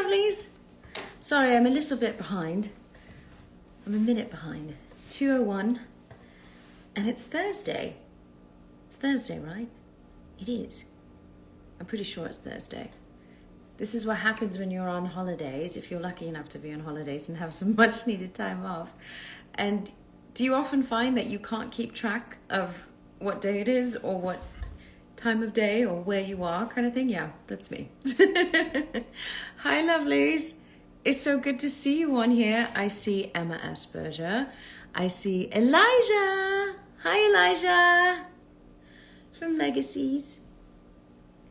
lovelies. Sorry, I'm a little bit behind. I'm a minute behind. 2:01. And it's Thursday. It's Thursday, right? It is. I'm pretty sure it's Thursday. This is what happens when you're on holidays, if you're lucky enough to be on holidays and have some much needed time off. And do you often find that you can't keep track of what day it is or what time of day or where you are kind of thing? Yeah, that's me. Hi, lovelies. It's so good to see you on here. I see Emma Asperger. I see Elijah. Hi, Elijah. From Legacies.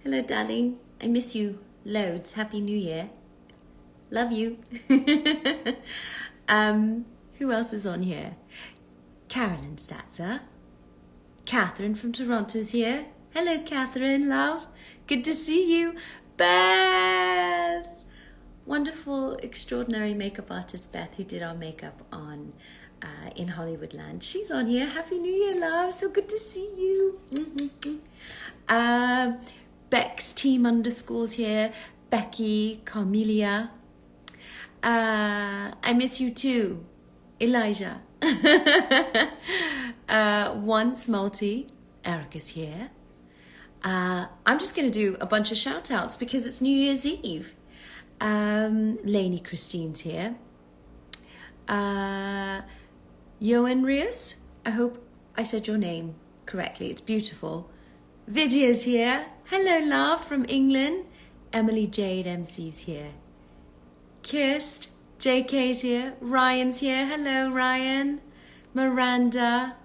Hello, darling. I miss you loads. Happy New Year. Love you. Who else is on here? Carolyn Statzer. Catherine from Toronto's here. Hello, Catherine, love. Good to see you. Beth. Wonderful, extraordinary makeup artist Beth, who did our makeup on in Hollywoodland. She's on here. Happy New Year, love. So good to see you. Bex team underscores here. Becky, Carmelia. I miss you too. Elijah. Once Multi. Erica's here. I'm just going to do a bunch of shout outs because it's New Year's Eve. Lainey Christine's here. Johan Rios, I hope I said your name correctly. It's beautiful. Vidya's here. Hello, love, from England. Emily Jade MC's here. Kirst, JK's here. Ryan's here. Hello, Ryan. Miranda.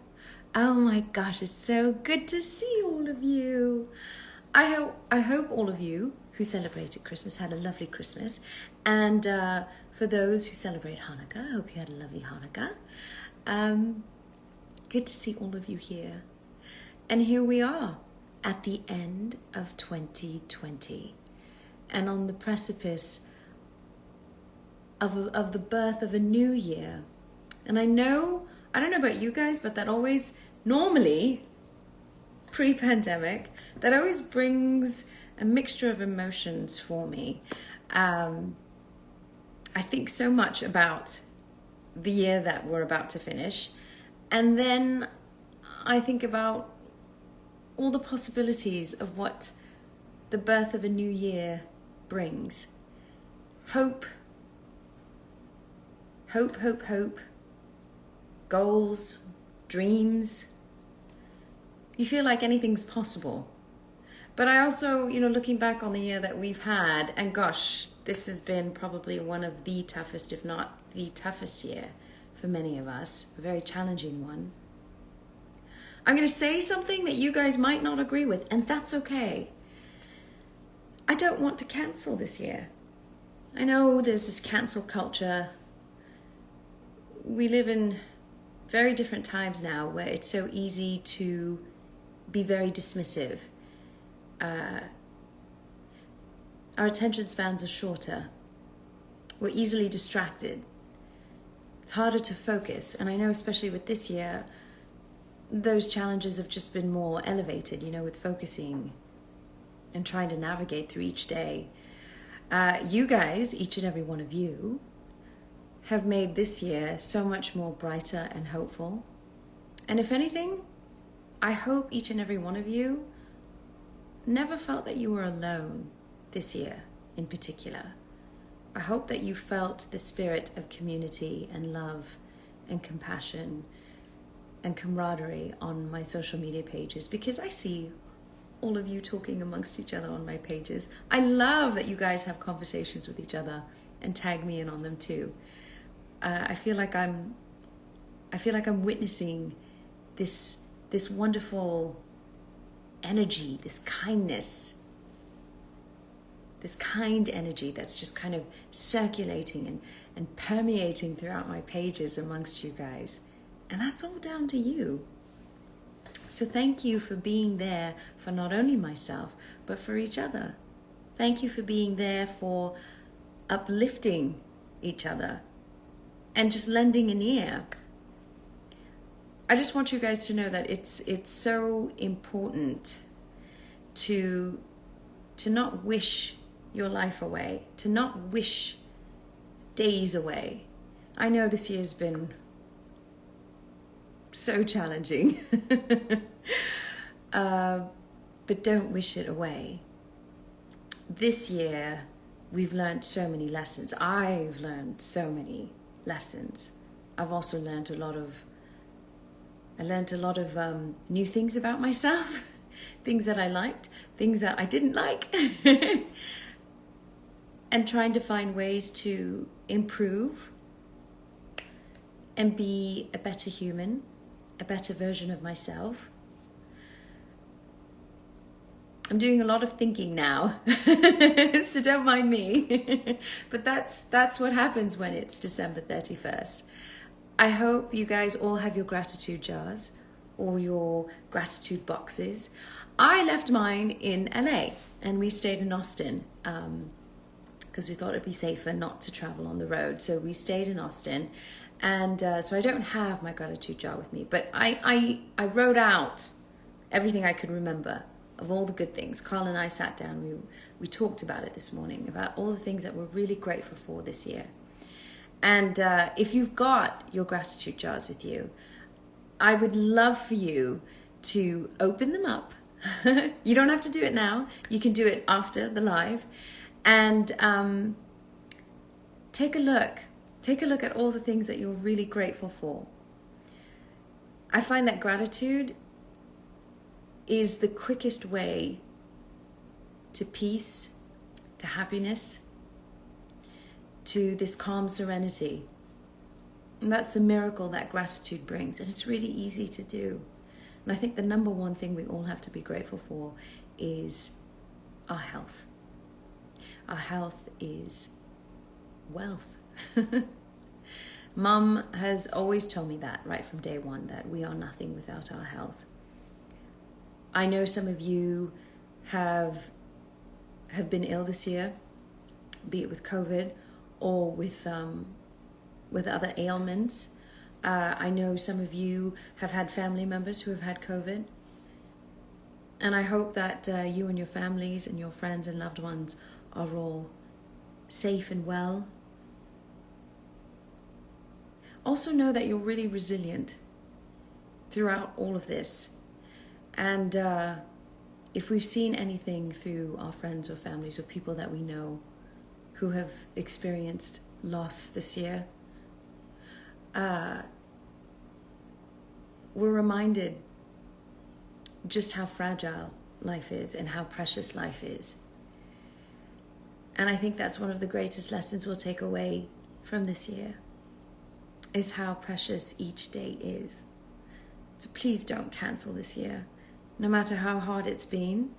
Oh my gosh, it's so good to see all of you. I hope all of you who celebrated Christmas had a lovely Christmas. And for those who celebrate Hanukkah, I hope you had a lovely Hanukkah. Good to see all of you here. And here we are at the end of 2020 and on the precipice of the birth of a new year. And I don't know about you guys, but that always, normally, pre-pandemic, that always brings a mixture of emotions for me. I think so much about the year that we're about to finish. And then I think about all the possibilities of what the birth of a new year brings. Hope. Goals, dreams. You feel like anything's possible. But I also, looking back on the year that we've had, and gosh, this has been probably one of the toughest, if not the toughest year for many of us, a very challenging one. I'm going to say something that you guys might not agree with, and that's okay. I don't want to cancel this year. I know there's this cancel culture. We live in very different times now where it's so easy to be very dismissive. Our attention spans are shorter. We're easily distracted. It's harder to focus. And I know especially with this year, those challenges have just been more elevated, with focusing and trying to navigate through each day. You guys, each and every one of you, have made this year so much more brighter and hopeful. And if anything, I hope each and every one of you never felt that you were alone this year in particular. I hope that you felt the spirit of community and love and compassion and camaraderie on my social media pages, because I see all of you talking amongst each other on my pages. I love that you guys have conversations with each other and tag me in on them too. I feel like I'm witnessing this wonderful energy, this kindness, this kind energy that's just kind of circulating and permeating throughout my pages amongst you guys. And that's all down to you. So thank you for being there for not only myself, but for each other. Thank you for being there for uplifting each other and just lending an ear. I just want you guys to know that it's so important to not wish your life away, to not wish days away. I know this year's been so challenging, but don't wish it away. This year, we've learned so many lessons. I've learned so many lessons. I've also learned a lot of new things about myself, things that I liked, things that I didn't like, and trying to find ways to improve and be a better human, a better version of myself. I'm doing a lot of thinking now, so don't mind me. But that's what happens when it's December 31st. I hope you guys all have your gratitude jars or your gratitude boxes. I left mine in LA and we stayed in Austin because we thought it'd be safer not to travel on the road. So we stayed in Austin, and so I don't have my gratitude jar with me, but I wrote out everything I could remember of all the good things. Carl and I sat down, we talked about it this morning, about all the things that we're really grateful for this year. And if you've got your gratitude jars with you, I would love for you to open them up. You don't have to do it now. You can do it after the live. And take a look. Take a look at all the things that you're really grateful for. I find that gratitude is the quickest way to peace, to happiness, to this calm serenity. And that's the miracle that gratitude brings. And it's really easy to do. And I think the number one thing we all have to be grateful for is our health. Our health is wealth. Mum has always told me that right from day one, that we are nothing without our health. I know some of you have been ill this year, be it with COVID or with other ailments. I know some of you have had family members who have had COVID. And I hope that you and your families and your friends and loved ones are all safe and well. Also know that you're really resilient throughout all of this. And if we've seen anything through our friends or families or people that we know who have experienced loss this year, we're reminded just how fragile life is and how precious life is. And I think that's one of the greatest lessons we'll take away from this year, is how precious each day is. So please don't cancel this year. No matter how hard it's been,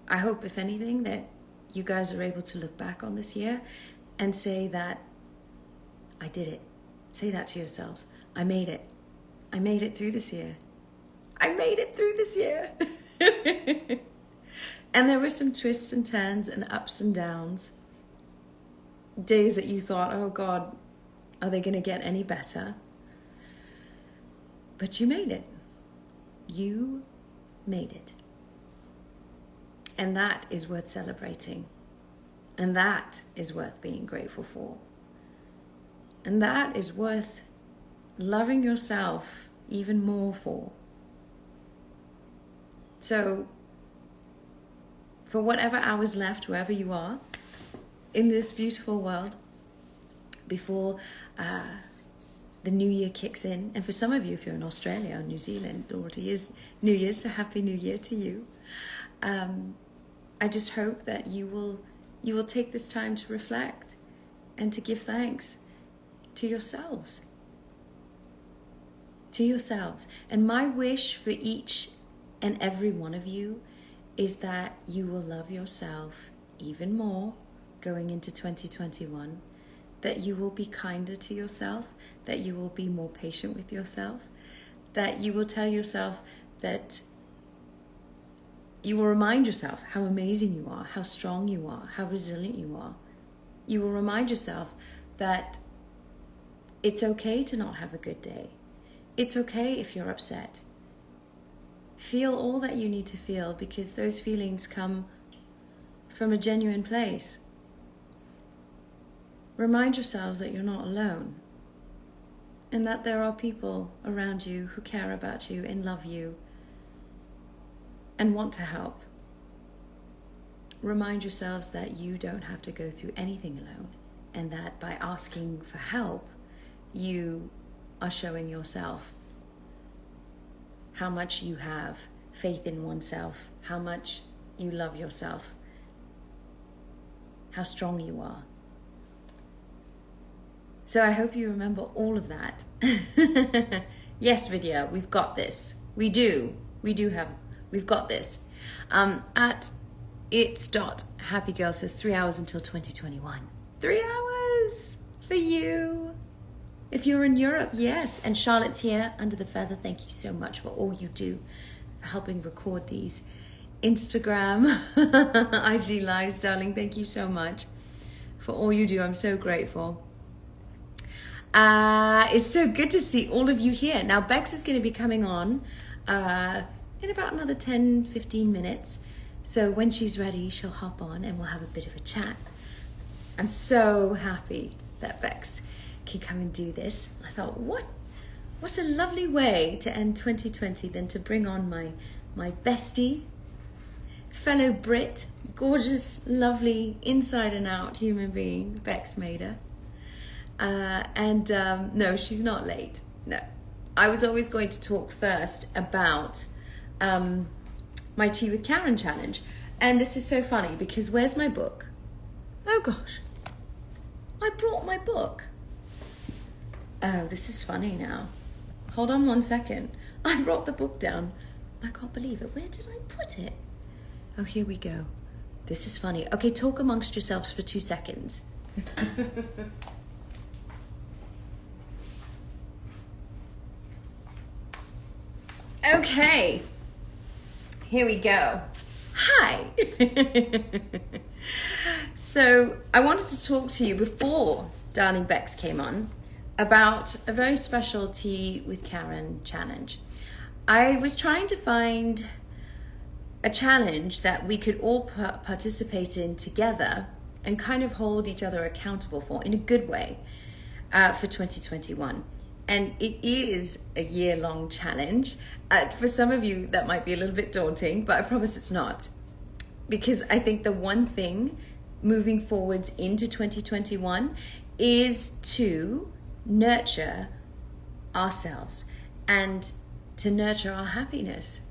I hope, if anything, that you guys are able to look back on this year and say that I did it. Say that to yourselves. I made it. I made it through this year. I made it through this year. And there were some twists and turns and ups and downs. Days that you thought, oh God, are they going to get any better? But you made it. You made it. And that is worth celebrating. And that is worth being grateful for. And that is worth loving yourself even more for. So, for whatever hours left, wherever you are in this beautiful world, before the new year kicks in, and for some of you, if you're in Australia or New Zealand, it already is New Year, so Happy New Year to you. I just hope that you will take this time to reflect and to give thanks to yourselves. To yourselves. And my wish for each and every one of you is that you will love yourself even more going into 2021, that you will be kinder to yourself, that you will be more patient with yourself, that you will tell yourself that you will remind yourself how amazing you are, how strong you are, how resilient you are. You will remind yourself that it's okay to not have a good day. It's okay if you're upset. Feel all that you need to feel, because those feelings come from a genuine place. remind yourselves that you're not alone, and that there are people around you who care about you and love you and want to help. Remind yourselves that you don't have to go through anything alone, and that by asking for help, you are showing yourself how much you have faith in oneself, how much you love yourself, how strong you are. So I hope you remember all of that. Yes, Vidya, we've got this. We've got this. At Happy Girl says 3 hours until 2021. 3 hours for you. If you're in Europe, yes. And Charlotte's here under the feather. Thank you so much for all you do, for helping record these Instagram, IG lives, darling. Thank you so much for all you do. I'm so grateful. It's so good to see all of you here. Now, Bex is going to be coming on in about another 10, 15 minutes. So when she's ready, she'll hop on and we'll have a bit of a chat. I'm so happy that Bex can come and do this. I thought, what a lovely way to end 2020 than to bring on my bestie, fellow Brit, gorgeous, lovely, inside and out human being, Bex Mader. No, she's not late. No. I was always going to talk first about my Tea with Karen challenge. And this is so funny because where's my book? Oh gosh, I brought my book. Oh, this is funny now. Hold on 1 second. I brought the book down. I can't believe it. Where did I put it? Oh, here we go. This is funny. Okay, talk amongst yourselves for 2 seconds. Okay. Here we go. Hi. So I wanted to talk to you before Darling Bex came on about a very special Tea with Karen challenge. I was trying to find a challenge that we could all participate in together and kind of hold each other accountable for in a good way for 2021. And it is a year-long challenge. For some of you, that might be a little bit daunting, but I promise it's not. Because I think the one thing moving forwards into 2021 is to nurture ourselves and to nurture our happiness.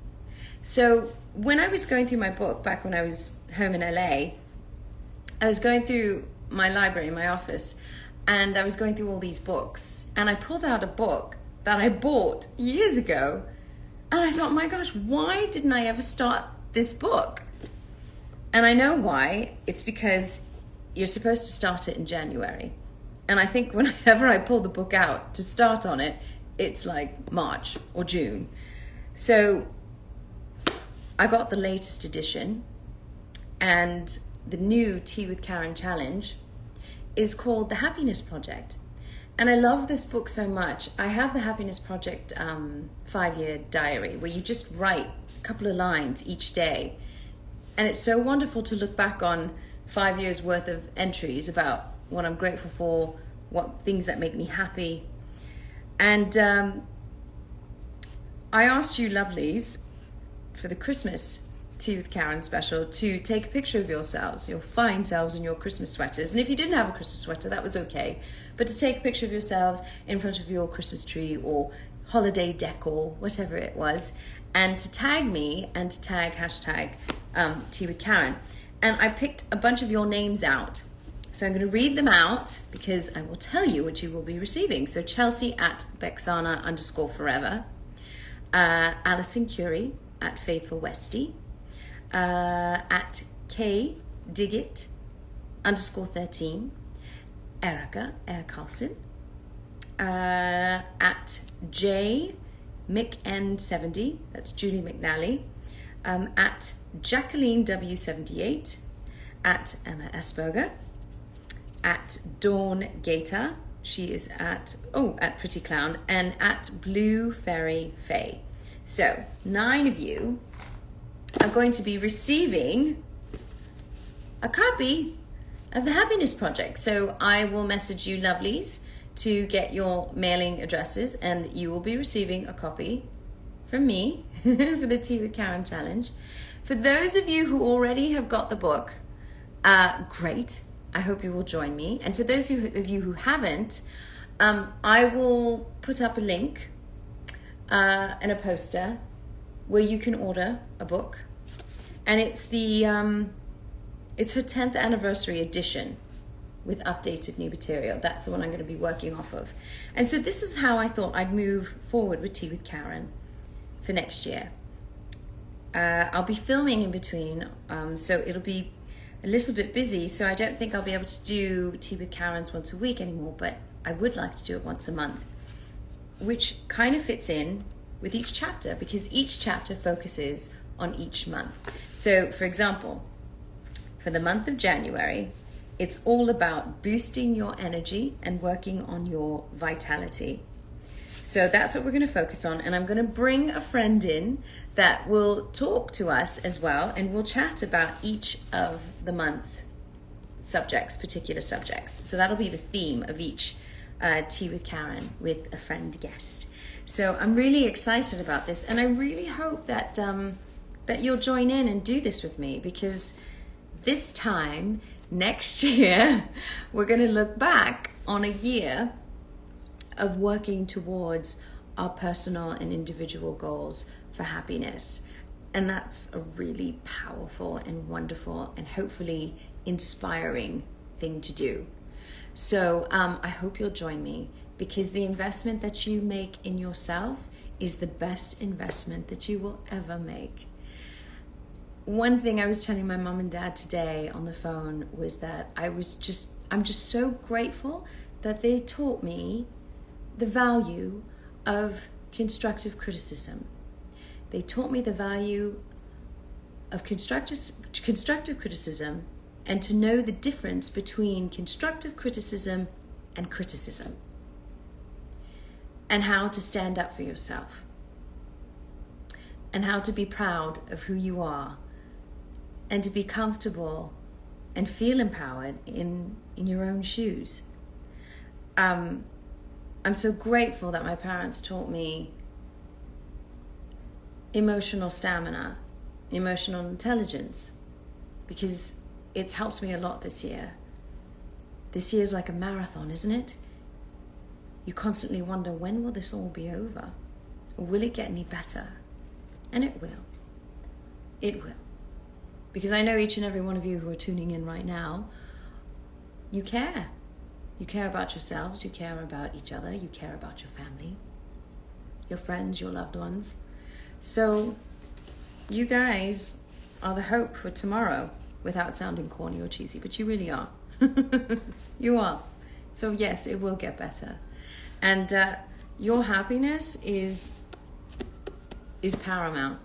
So when I was going through my book, back when I was home in LA, I was going through my library in my office, and I was going through all these books, and I pulled out a book that I bought years ago. And I thought, my gosh, why didn't I ever start this book? And I know why. It's because you're supposed to start it in January. And I think whenever I pull the book out to start on it, it's like March or June. So I got the latest edition, and the new Tea with Karen challenge is called The Happiness Project. And I love this book so much. I have the Happiness Project 5-year diary where you just write a couple of lines each day. And it's so wonderful to look back on 5 years worth of entries about what I'm grateful for, what things that make me happy. And I asked you lovelies for the Christmas Tea with Karen special to take a picture of yourselves, your fine selves in your Christmas sweaters. And if you didn't have a Christmas sweater, that was okay. But to take a picture of yourselves in front of your Christmas tree or holiday decor, whatever it was, and to tag me and to tag hashtag Tea with Karen. And I picked a bunch of your names out. So I'm going to read them out because I will tell you what you will be receiving. So Chelsea at Bexana_forever, Alison Curie at Faithful Westie, at K Diggit _13, Erica Carlson, at J McN70, that's Julie McNally, at Jacqueline W78, at Emma Esberger, at Dawn Gator, she is at Pretty Clown, and at Blue Fairy Faye. So 9 of you are going to be receiving a copy of the Happiness Project. So I will message you lovelies to get your mailing addresses, and you will be receiving a copy from me for the Tea with Karen Challenge. For those of you who already have got the book, great. I hope you will join me. And for those of you who haven't, I will put up a link and a poster where you can order a book. And it's it's her 10th anniversary edition with updated new material. That's the one I'm going to be working off of. And so this is how I thought I'd move forward with Tea with Karen for next year. I'll be filming in between, so it'll be a little bit busy, so I don't think I'll be able to do Tea with Karen's once a week anymore, but I would like to do it once a month, which kind of fits in with each chapter because each chapter focuses on each month. So for example, for the month of January, it's all about boosting your energy and working on your vitality. So that's what we're going to focus on, and I'm going to bring a friend in that will talk to us as well, and we'll chat about each of the month's subjects, particular subjects. So that'll be the theme of each Tea with Karen with a friend guest. So I'm really excited about this, and I really hope that that you'll join in and do this with me, because this time next year we're going to look back on a year of working towards our personal and individual goals for happiness. And that's a really powerful and wonderful and hopefully inspiring thing to do. So I hope you'll join me, because the investment that you make in yourself is the best investment that you will ever make. One thing I was telling my mom and dad today on the phone was that I'm just so grateful that they taught me the value of constructive criticism. They taught me the value of constructive criticism, and to know the difference between constructive criticism and criticism, and how to stand up for yourself, and how to be proud of who you are, and to be comfortable and feel empowered in your own shoes. I'm so grateful that my parents taught me emotional stamina, emotional intelligence, because it's helped me a lot this year. This year's like a marathon, isn't it? You constantly wonder, when will this all be over? Or will it get any better? And it will. It will. Because I know each and every one of you who are tuning in right now, you care. You care about yourselves, you care about each other, you care about your family, your friends, your loved ones. So you guys are the hope for tomorrow, without sounding corny or cheesy, but you really are. You are. So yes, it will get better. And your happiness is paramount.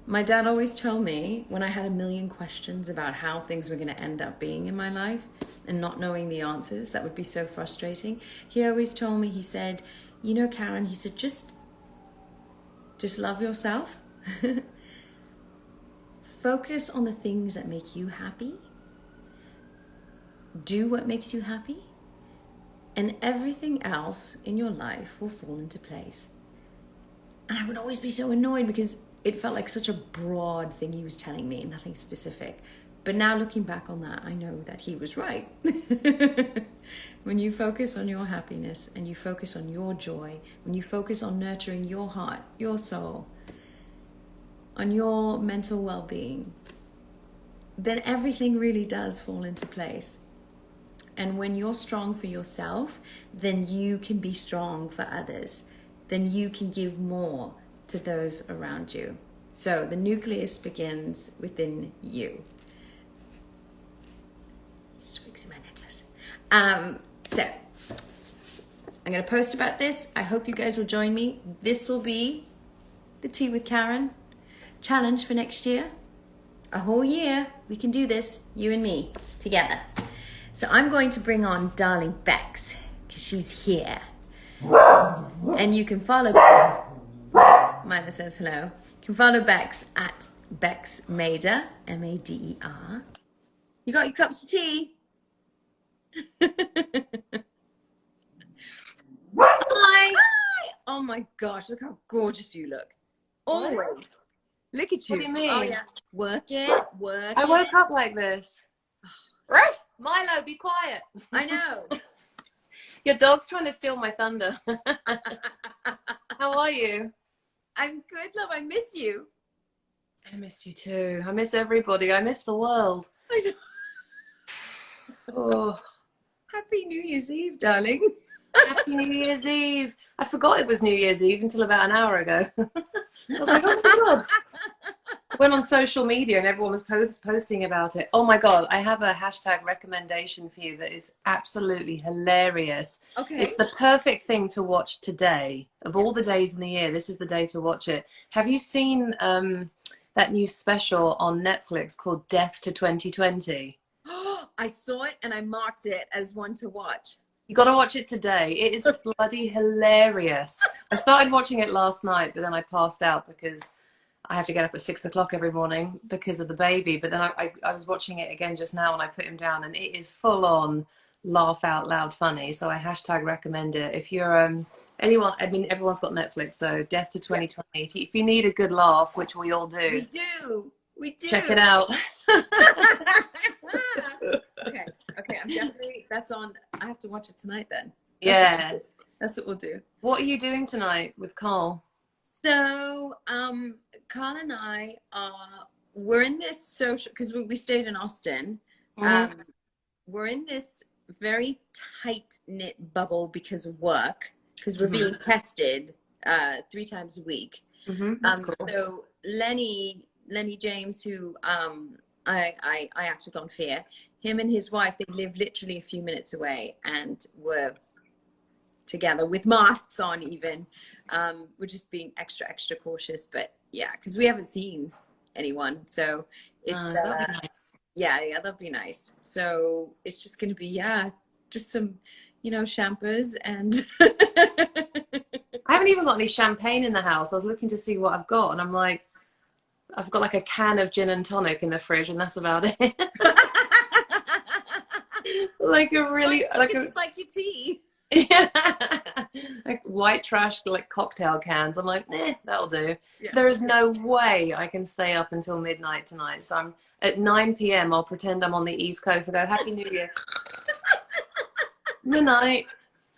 My dad always told me, when I had a million questions about how things were going to end up being in my life and not knowing the answers, that would be so frustrating. He always told me, he said, you know, Karen, he said, just love yourself. Focus on the things that make you happy. Do what makes you happy. And everything else in your life will fall into place. And I would always be so annoyed because it felt like such a broad thing he was telling me, nothing specific. But now looking back on that, I know that he was right. When you focus on your happiness and you focus on your joy, when you focus on nurturing your heart, your soul, on your mental well-being, then everything really does fall into place. And when you're strong for yourself, then you can be strong for others. Then you can give more to those around you. So the nucleus begins within you. Just fixing my necklace. So I'm going to post about this. I hope you guys will join me. This will be the Tea with Karen challenge for next year. A whole year. We can do this, you and me, together. So I'm going to bring on darling Bex, because she's here. And you can follow Bex. Mima says hello. You can follow Bex at Bex Mader, M-A-D-E-R. You got your cups of tea? Hi. Oh my gosh, look how gorgeous you look. What? Always. Look at What you. do you Oh mean? yeah. Work it, work I it. woke up like this. Ruff! Milo, be quiet. I know. Your dog's trying to steal my thunder. How are you? I'm good, love. I miss you. I missed you too. I miss everybody. I miss the world. I know. Oh, Happy New Year's Eve, darling. happy New Year's Eve. I forgot it was New Year's Eve until about an hour ago. I was like, oh my God. I went on social media and everyone was posting about it. Oh my God, I have a hashtag recommendation for you that is absolutely hilarious. Okay. It's the perfect thing to watch today. Of all the days in the year, this is the day to watch it. Have you seen that new special on Netflix called Death to 2020? I saw it and I marked it as one to watch. You got to watch it today. It is bloody hilarious. I started watching it last night, but then I passed out because I have to get up at 6 o'clock every morning because of the baby. But then I was watching it again just now and I put him down, and it is full on laugh out loud funny. So I hashtag recommend it. If you're anyone, I mean, everyone's got Netflix, so Death to 2020. If you need a good laugh, which we all do, we do. check it out. Okay, I'm definitely, that's on. I have to watch it tonight then. That's what we'll do. What are you doing tonight with Carl? So, Carl and I we're in this social, because we stayed in Austin. We're in this very tight-knit bubble because of work, because we're being tested 3 times a week. That's cool. So Lenny James, who I act with on Fear, him and his wife, they live literally a few minutes away, and we're together with masks on even. We're just being extra cautious, but yeah, because we haven't seen anyone, so it's nice. yeah, that'd be nice. So it's just gonna be just some shampoos and I haven't even got any champagne in the house. I was looking to see what I've got, and I'm like, I've got like a can of gin and tonic in the fridge, and that's about it. Like a really spike your tea. Yeah. Like white trash, like cocktail cans. I'm like, that'll do. Yeah. There is no way I can stay up until midnight tonight. So I'm at 9 p.m. I'll pretend I'm on the East Coast and go, Happy New Year. Good night.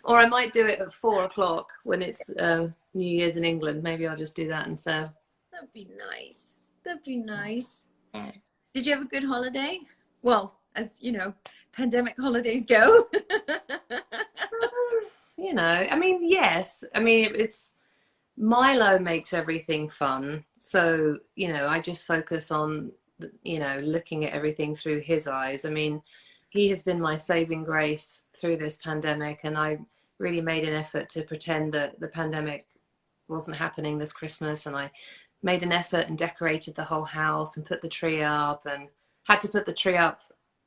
Or I might do it at 4 o'clock when it's New Year's in England. Maybe I'll just do that instead. That'd be nice. That'd be nice. Yeah. Did you have a good holiday? Well, as you know, pandemic holidays go. I mean, yes. I mean, it's Milo makes everything fun. So, I just focus on, looking at everything through his eyes. I mean, he has been my saving grace through this pandemic, and I really made an effort to pretend that the pandemic wasn't happening this Christmas, and I made an effort and decorated the whole house and put the tree up, and had to put the tree up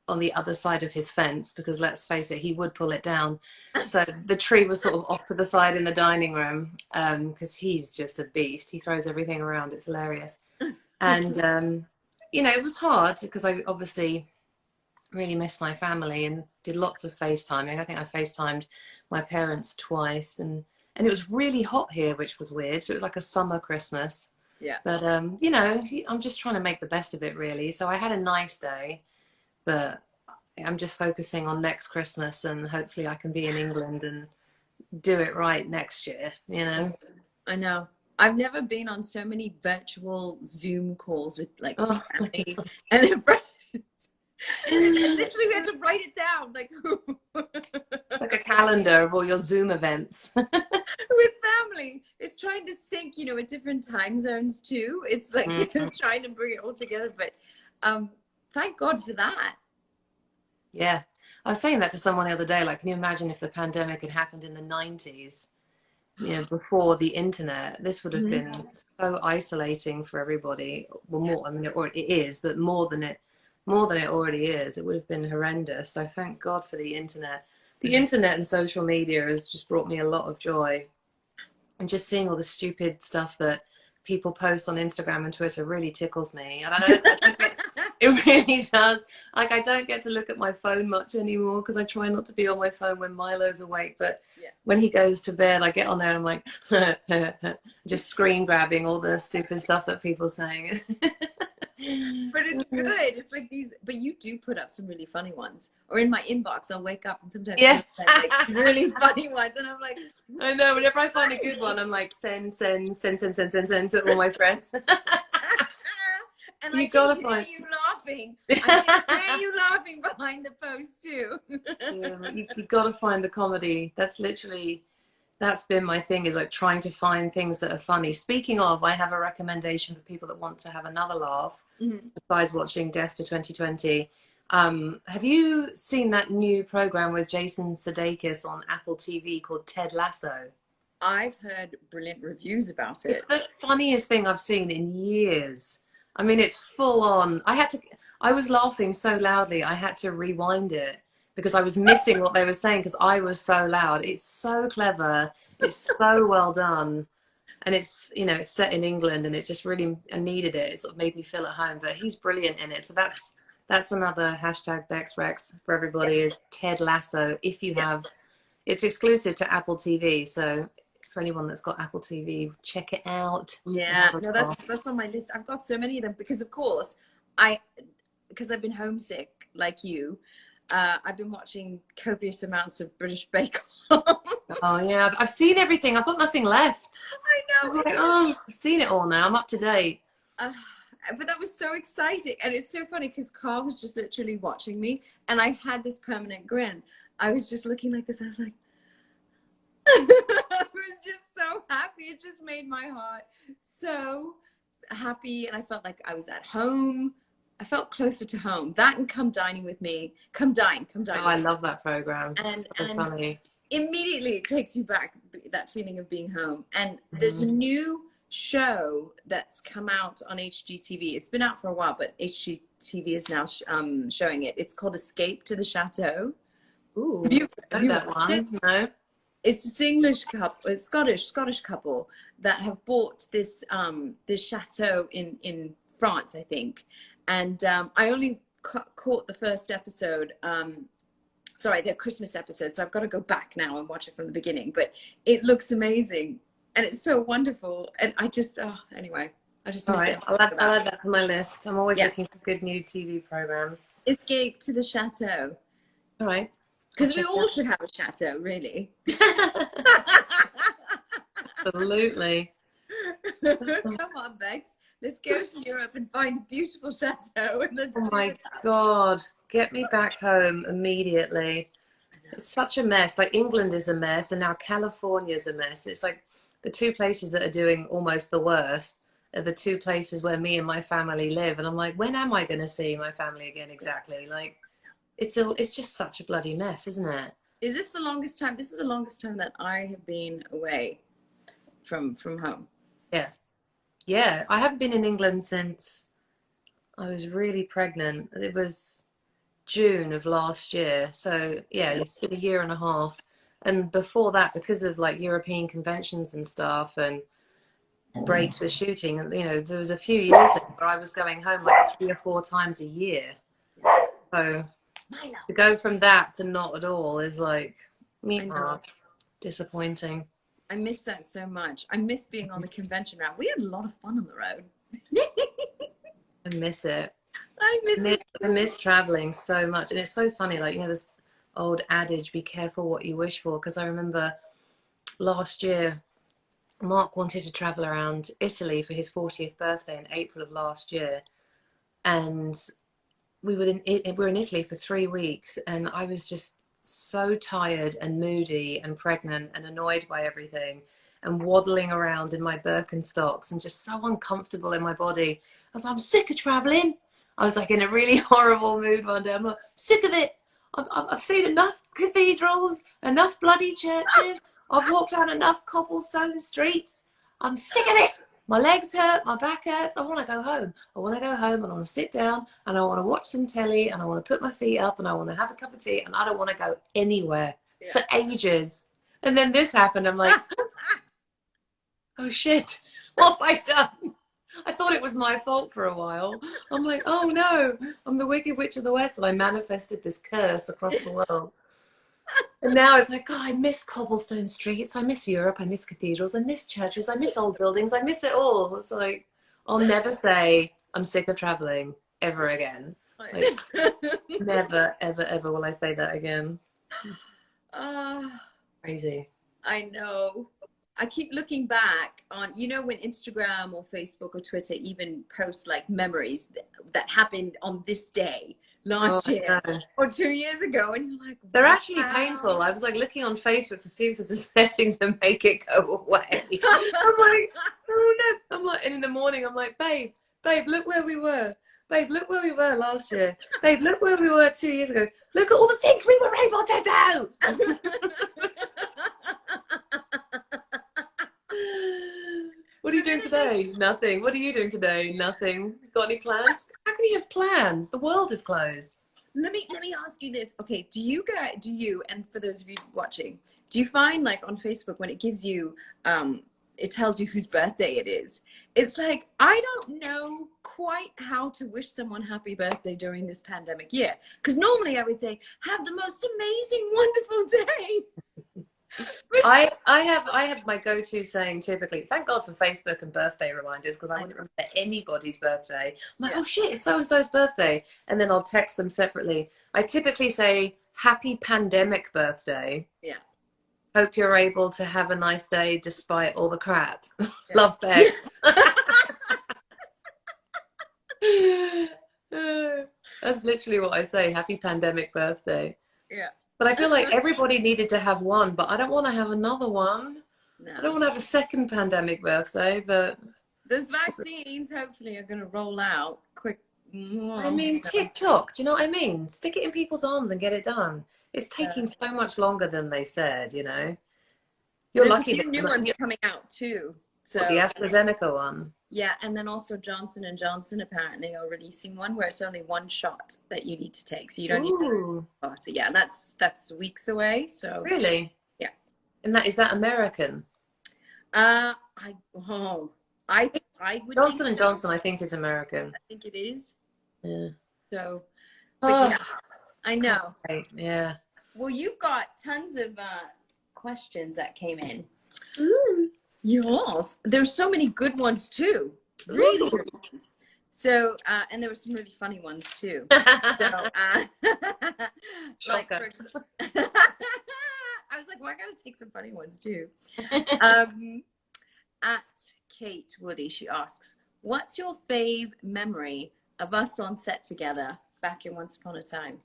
on the other side of his fence because, let's face it, he would pull it down. So the tree was sort of off to the side in the dining room because he's just a beast. He throws everything around. It's hilarious. And, it was hard because I obviously really missed my family and did lots of FaceTiming. I think I FaceTimed my parents twice, and it was really hot here, which was weird. So it was like a summer Christmas. Yeah. But, I'm just trying to make the best of it, really. So I had a nice day, but I'm just focusing on next Christmas, and hopefully I can be in England and do it right next year, I know. I've never been on so many virtual Zoom calls with family and then friends. Literally, we had to write it down, like a calendar of all your Zoom events. With family, it's trying to sync, at different time zones too. It's like trying to bring it all together. But thank God for that. Yeah, I was saying that to someone the other day. Like, can you imagine if the pandemic had happened in the 90s? Before the internet, this would have been so isolating for everybody. Well, more, I mean, it is, but more than it already is. It would have been horrendous. So thank God for the internet. The internet and social media has just brought me a lot of joy. And just seeing all the stupid stuff that people post on Instagram and Twitter really tickles me. And It really does. Like, I don't get to look at my phone much anymore because I try not to be on my phone when Milo's awake. But Yeah. when he goes to bed, I get on there and I'm like, just screen grabbing all the stupid stuff that people saying. But it's good. It's like these, but you do put up some really funny ones. Or in my inbox, I'll wake up and sometimes Yeah. like these really funny ones, and I'm like, I know. Whenever I find a good one, I'm like, send to all my friends. and You I gotta can find. hear you laughing. I can hear you laughing behind the post too. Yeah, you gotta find the comedy. That's been my thing, is like trying to find things that are funny. Speaking of, I have a recommendation for people that want to have another laugh besides watching Death to 2020. Have you seen that new program with Jason Sudeikis on Apple TV called Ted Lasso? I've heard brilliant reviews about it. It's the funniest thing I've seen in years. I mean, it's full on. I was laughing so loudly, I had to rewind it because I was missing what they were saying because I was so loud. It's so clever. It's so well done. And it's, it's set in England, and it just really, I needed it. It sort of made me feel at home, but he's brilliant in it. So that's another hashtag Bex Rex for everybody, is Ted Lasso. If you have, it's exclusive to Apple TV. So for anyone that's got Apple TV, check it out. Yeah, no, that's on my list. I've got so many of them because, of course, because I've been homesick like you. I've been watching copious amounts of British Bake Off. Oh yeah, I've seen everything. I've got nothing left. I know. I was like, oh, I've seen it all now. I'm up to date. But that was so exciting, and it's so funny because Carl was just literally watching me, and I had this permanent grin. I was just looking like this. I was like, I was just so happy. It just made my heart so happy, and I felt like I was at home. I felt closer to home. That and Come Dining with Me. Come Dine. Oh, I love that program. And so funny. Immediately it takes you back, that feeling of being home. And there's a new show that's come out on HGTV. It's been out for a while, but HGTV is now showing it. It's called Escape to the Chateau. Ooh, have you that one? No. It's this English couple, a Scottish couple that have bought this this chateau in France, I think. And I only caught the first episode, sorry, the Christmas episode. So I've got to go back now and watch it from the beginning. But it looks amazing, and it's so wonderful. And I just, anyway, I just miss it. I'll add that to my list. I'm always looking for good new TV programs. Escape to the Chateau. All right. Because we all should have a chateau, really. Absolutely. Come on, Bex. Let's go to Europe and find a beautiful chateau. And let's Oh my God. Get me back home immediately. It's such a mess. Like, England is a mess, and now California's a mess. It's like the two places that are doing almost the worst are the two places where me and my family live. And I'm like, when am I going to see my family again exactly? Like, it's just such a bloody mess, isn't it? Is this the longest time? This is the longest time that I have been away from home. Yeah. Yeah. I haven't been in England since I was really pregnant. It was June of last year. So yeah, it's been a year and a half. And before that, because of like European conventions and stuff and breaks with shooting, and there was a few years where I was going home like 3 or 4 times a year. So to go from that to not at all is like disappointing. I miss that so much. I miss being on the convention route. We had a lot of fun on the road. I miss it. I miss it. I miss traveling so much. And it's so funny, like, this old adage, be careful what you wish for. Because I remember last year, Mark wanted to travel around Italy for his 40th birthday in April of last year. And we were in Italy for 3 weeks, and I was just so tired and moody and pregnant and annoyed by everything and waddling around in my Birkenstocks and just so uncomfortable in my body. I was like, I'm sick of traveling. I was like in a really horrible mood one day. I'm like, sick of it. I've seen enough cathedrals, enough bloody churches. I've walked down enough cobblestone streets. I'm sick of it. My legs hurt, my back hurts. I want to go home. I want to go home and I want to sit down and I want to watch some telly and I want to put my feet up and I want to have a cup of tea and I don't want to go anywhere for ages. And then this happened. I'm like, oh shit, what have I done? I thought it was my fault for a while. I'm like, oh no, I'm the Wicked Witch of the West, and I manifested this curse across the world. And now it's like, God, I miss cobblestone streets. I miss Europe. I miss cathedrals. I miss churches. I miss old buildings. I miss it all. It's like, I'll never say I'm sick of traveling ever again. Like, never, ever, ever will I say that again. Crazy. I know. I keep looking back on, you know, when Instagram or Facebook or Twitter even post like memories that happened on this day last year or 2 years ago, and you're like, they're actually painful. I was like looking on Facebook to see if there's a setting to make it go away. I'm like, oh no. I'm like, and in the morning, I'm like, babe, look where we were. Babe, look where we were last year. Babe, look where we were 2 years ago. Look at all the things we were able to do. What are you doing today? Nothing. What are you doing today? Nothing. Got any plans? How can you have plans? The world is closed. Let me ask you this. Okay, do you, and for those of you watching, do you find like on Facebook when it gives you, it tells you whose birthday it is? It's like, I don't know quite how to wish someone happy birthday during this pandemic year. Because normally I would say, have the most amazing, wonderful day. I have my go-to saying typically, thank God for Facebook and birthday reminders, because I wouldn't remember anybody's birthday. I'm like, oh shit, it's so-and-so's birthday. And then I'll text them separately. I typically say, happy pandemic birthday. Yeah. Hope you're able to have a nice day despite all the crap. Yeah. Love, Bex. That's literally what I say, happy pandemic birthday. Yeah. But I feel like everybody needed to have one, but I don't want to have another one. No. I don't want to have a second pandemic birthday, but... Those vaccines hopefully are going to roll out quick. I mean, TikTok, do you know what I mean? Stick it in people's arms and get it done. It's taking so much longer than they said, you know? You're lucky. There's a few new ones coming out too. So the AstraZeneca one. Yeah, and then also Johnson & Johnson apparently are releasing one where it's only one shot that you need to take, so you don't need to start it. Yeah, and that's weeks away. So really, yeah. And is that American? I would Johnson & Johnson, I think, is American. I think it is. Yeah. So, but yeah, I know. Right. Yeah. Well, you've got tons of questions that came in. Ooh. Yes, there's so many good ones too. Really good ones. So, and there were some really funny ones too. So, like, I was like, well, I gotta take some funny ones too. At Kate Woody, she asks, what's your fave memory of us on set together back in Once Upon a Time?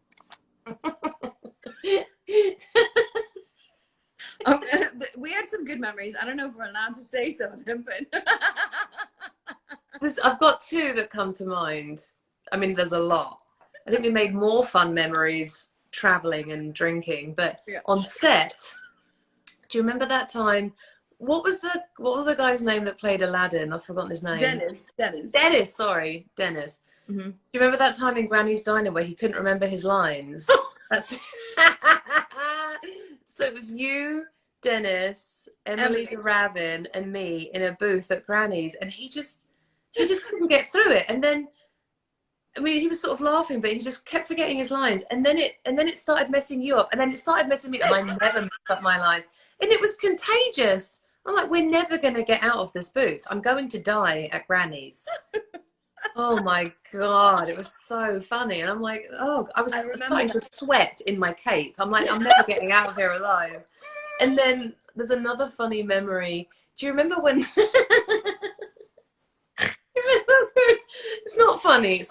We had some good memories. I don't know if we're allowed to say some of them, but I've got two that come to mind. I mean, there's a lot. I think we made more fun memories traveling and drinking, but on set, do you remember that time? What was the guy's name that played Aladdin? I've forgotten his name. Dennis. Sorry, Dennis. Mm-hmm. Do you remember that time in Granny's Diner where he couldn't remember his lines? That's so it was you, Dennis, Emily de Ravin, and me in a booth at Granny's, and he just couldn't get through it. And then, I mean, he was sort of laughing, but he just kept forgetting his lines. And then it started messing you up, and then it started messing me up. And I never messed up my lines, and it was contagious. I'm like, we're never gonna get out of this booth. I'm going to die at Granny's. Oh my God, it was so funny. And I'm like, oh, I was starting to sweat in my cape. I'm like, I'm never getting out of here alive. And then there's another funny memory. Do you remember when... It's not funny.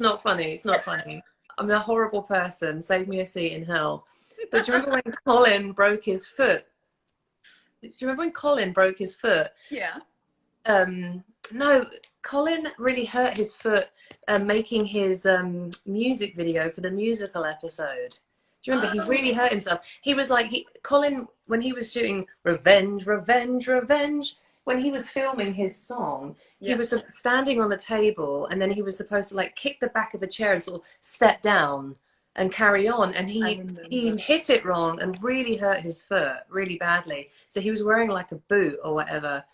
I'm a horrible person. Save me a seat in hell. But do you remember when Colin broke his foot? Yeah. No, Colin really hurt his foot making his music video for the musical episode. Do you remember? He really hurt himself. He was like, Colin, when he was shooting Revenge, Revenge, Revenge, when he was filming his song, he was standing on the table, and then he was supposed to like kick the back of a chair and sort of step down and carry on. And he hit it wrong and really hurt his foot really badly. So he was wearing like a boot or whatever.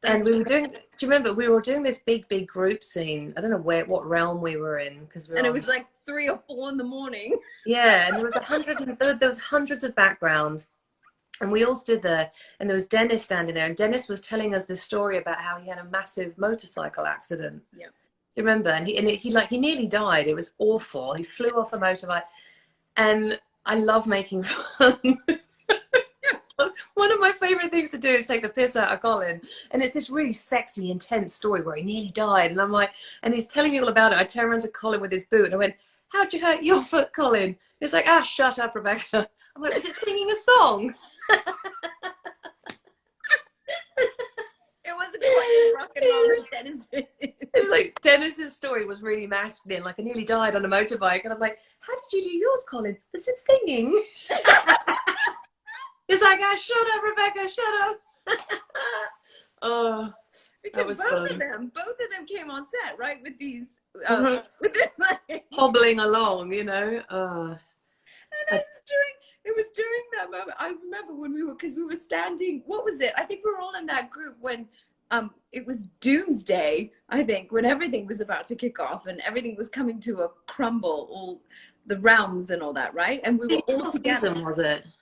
And That's we were right. doing, do you remember we were doing this big group scene? I don't know what realm we were in because we were And it on, was like 3 or 4 in the morning. yeah, and there was there was hundreds of background. And we all stood there, and there was Dennis standing there, and Dennis was telling us this story about how he had a massive motorcycle accident. Yeah. You remember? And he nearly died. It was awful. He flew off a motorbike, and I love making fun. One of my favorite things to do is take the piss out of Colin, and it's this really sexy, intense story where he nearly died, and I'm like, and he's telling me all about it. I turn around to Colin with his boot, and I went, "How'd you hurt your foot, Colin?" He's like, "Ah, shut up, Rebecca." I'm like, "Was it singing a song?" It wasn't quite as rock and roll as Dennis. It was like Dennis's story was really masculine. Like, I nearly died on a motorbike, and I'm like, "How did you do yours, Colin?" Was it singing? He's like, "Ah, shut up, Rebecca, shut up." Oh, that Because was both fun. of them came on set, right? With these, Mhm. with their like, Hobbling along, you know. and it was during that moment. I remember when because we were standing. What was it? I think we were all in that group when, it was Doomsday. I think when everything was about to kick off and everything was coming to a crumble, all the realms and all that, right? And we were all What together. season was it? What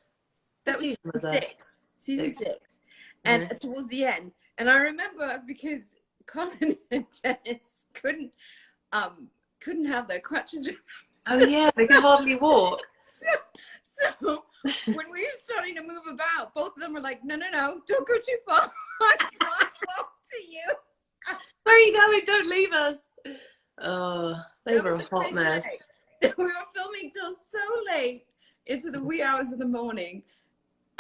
That was season was that? season Six. 6, and Yeah. towards the end. And I remember because Colin and Dennis couldn't have their crutches. Oh So, yeah, they could hardly walk. so when we were starting to move about, both of them were like, "No, don't go too far. I can't walk to you." Where are you going? Don't leave us. Oh, they That were was a a hot crazy mess. day. We were filming till so late into the wee hours of the morning.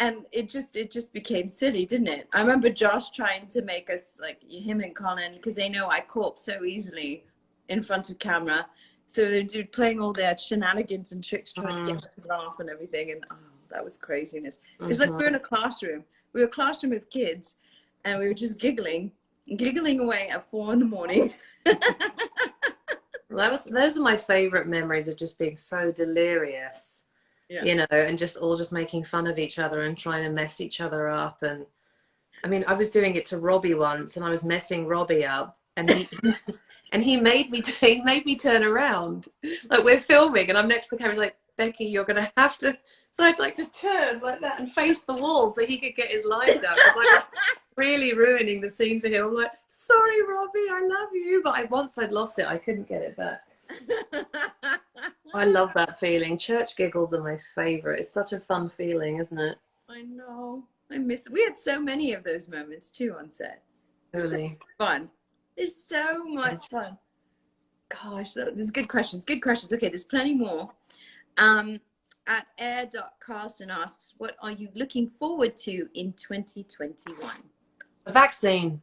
And it just became silly, didn't it? I remember Josh trying to make us, like, him and Colin, because they know I cope so easily in front of camera. So they're playing all their shenanigans and tricks, trying to get us to laugh and everything. And oh, that was craziness. It's like we were in a classroom. We were a classroom of kids, and we were just giggling away at 4 in the morning. Well, those are my favorite memories of just being so delirious. Yeah. You know, and just making fun of each other and trying to mess each other up. And I mean, I was doing it to Robbie once, and I was messing Robbie up, and he and he made me turn around. Like, we're filming, and I'm next to the camera. He's like, "Becky, you're gonna have to." So I'd like to turn like that and face the wall so he could get his lines out. I was really ruining the scene for him. I'm like, "Sorry, Robbie, I love you," but once I'd lost it, I couldn't get it back. I love that feeling. Church giggles are my favorite. It's such a fun feeling, isn't it? I know. We had so many of those moments too on set. So Totally. fun. It's so much fun. Gosh, there's good questions. Good questions. Okay, there's plenty more. At air.carson asks, what are you looking forward to in 2021? A vaccine.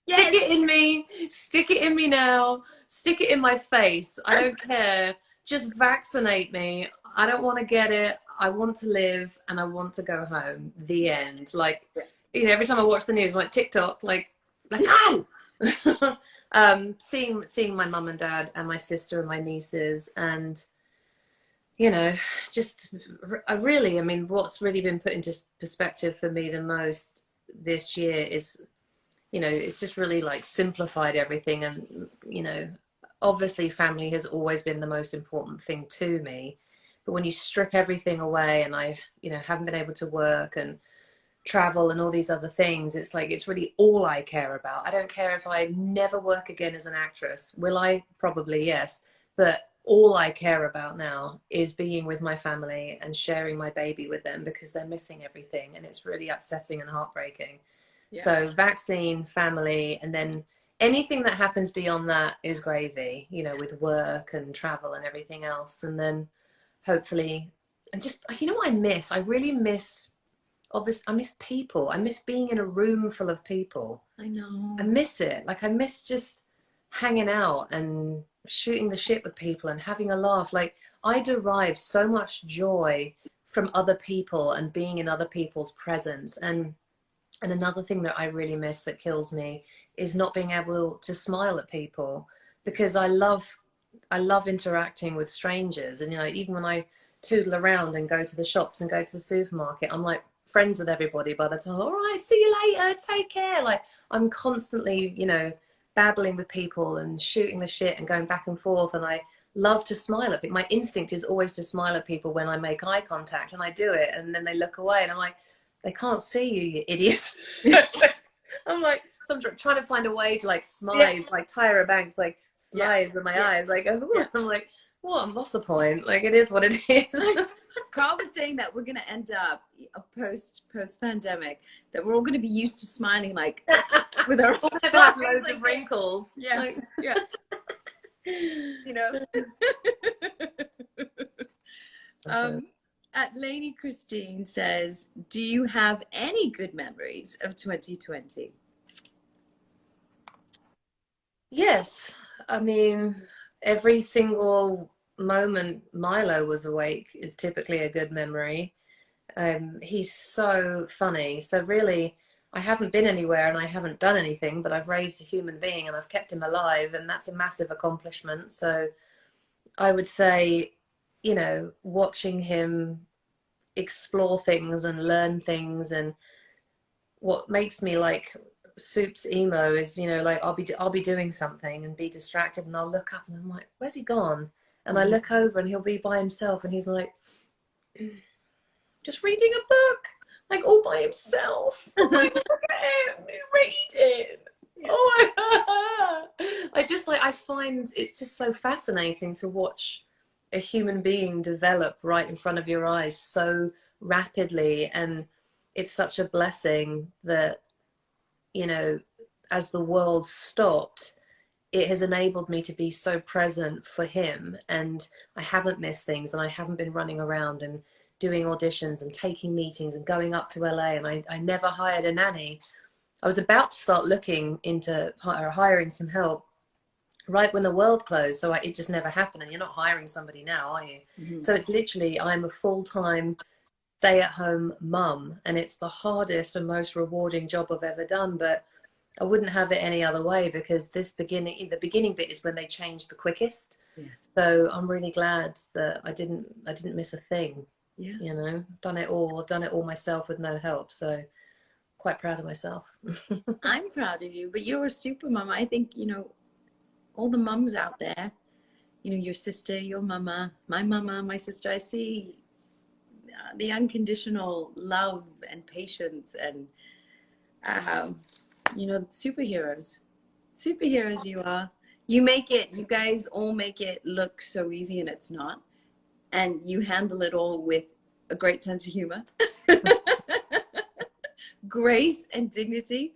Yes. Stick it in me. Stick it in me now. Stick it in my face. I don't care. Just vaccinate me. I don't want to get it. I want to live and I want to go home. The end. Like, you know, every time I watch the news, I'm like, TikTok, like, let's go. Seeing my mum and dad and my sister and my nieces, and you know, just I mean, what's really been put into perspective for me the most this year is, you know, it's just really like simplified everything. And, you know, obviously family has always been the most important thing to me. But when you strip everything away and I, you know, haven't been able to work and travel and all these other things, it's like, it's really all I care about. I don't care if I never work again as an actress. Will I? Probably, yes. But all I care about now is being with my family and sharing my baby with them, because they're missing everything. And it's really upsetting and heartbreaking. Yeah. So vaccine, family, and then anything that happens beyond that is gravy, you know, with work and travel and everything else. And then hopefully, and just, you know what I miss? I really miss, obviously, I miss people. I miss being in a room full of people. I know. I miss it. Like, I miss just hanging out and shooting the shit with people and having a laugh. Like, I derive so much joy from other people and being in other people's presence. And another thing that I really miss that kills me is not being able to smile at people, because I love interacting with strangers. And, you know, even when I tootle around and go to the shops and go to the supermarket, I'm like friends with everybody by the time. All right, see you later, take care. Like, I'm constantly, you know, babbling with people and shooting the shit and going back and forth, and I love to smile at people. My instinct is always to smile at people when I make eye contact, and I do it, and then they look away and I'm like, they can't see you, you idiot. I'm like, so I'm trying to find a way to like smize, like Tyra Banks, like smize in my eyes, like, oh. I'm like, what's the point? Like, it is what it is. Carl was saying that we're going to end up post pandemic, that we're all going to be used to smiling, like with our have loads of wrinkles. Like, you know. Lady Christine says, do you have any good memories of 2020? Yes. I mean, every single moment Milo was awake is typically a good memory. He's so funny. So really, I haven't been anywhere and I haven't done anything, but I've raised a human being and I've kept him alive, and that's a massive accomplishment. So I would say, you know, watching him explore things and learn things, and what makes me like Soup's emo is, you know, like I'll be doing something and be distracted, and I'll look up and I'm like, where's he gone? And I look over and he'll be by himself and he's like, just reading a book, like all by himself. I'm like, look at him reading. Oh my God. I find it's just so fascinating to watch a human being develop right in front of your eyes so rapidly. And it's such a blessing that, you know, as the world stopped, it has enabled me to be so present for him, and I haven't missed things, and I haven't been running around and doing auditions and taking meetings and going up to LA, and I never hired a nanny. I was about to start looking into hiring some help right when the world closed, so it just never happened. And you're not hiring somebody now, are you? Mm-hmm. So it's literally, I'm a full-time stay-at-home mum, and it's the hardest and most rewarding job I've ever done, but I wouldn't have it any other way, because the beginning bit is when they change the quickest. Yeah. So I'm really glad that I didn't miss a thing. Yeah. You know, I've done it all myself with no help. So quite proud of myself. I'm proud of you, but you're a super mom. I think, you know, all the mums out there, you know, your sister, your mama, my sister, I see the unconditional love and patience and, you know, superheroes you are. You guys all make it look so easy, and it's not. And you handle it all with a great sense of humor, grace and dignity.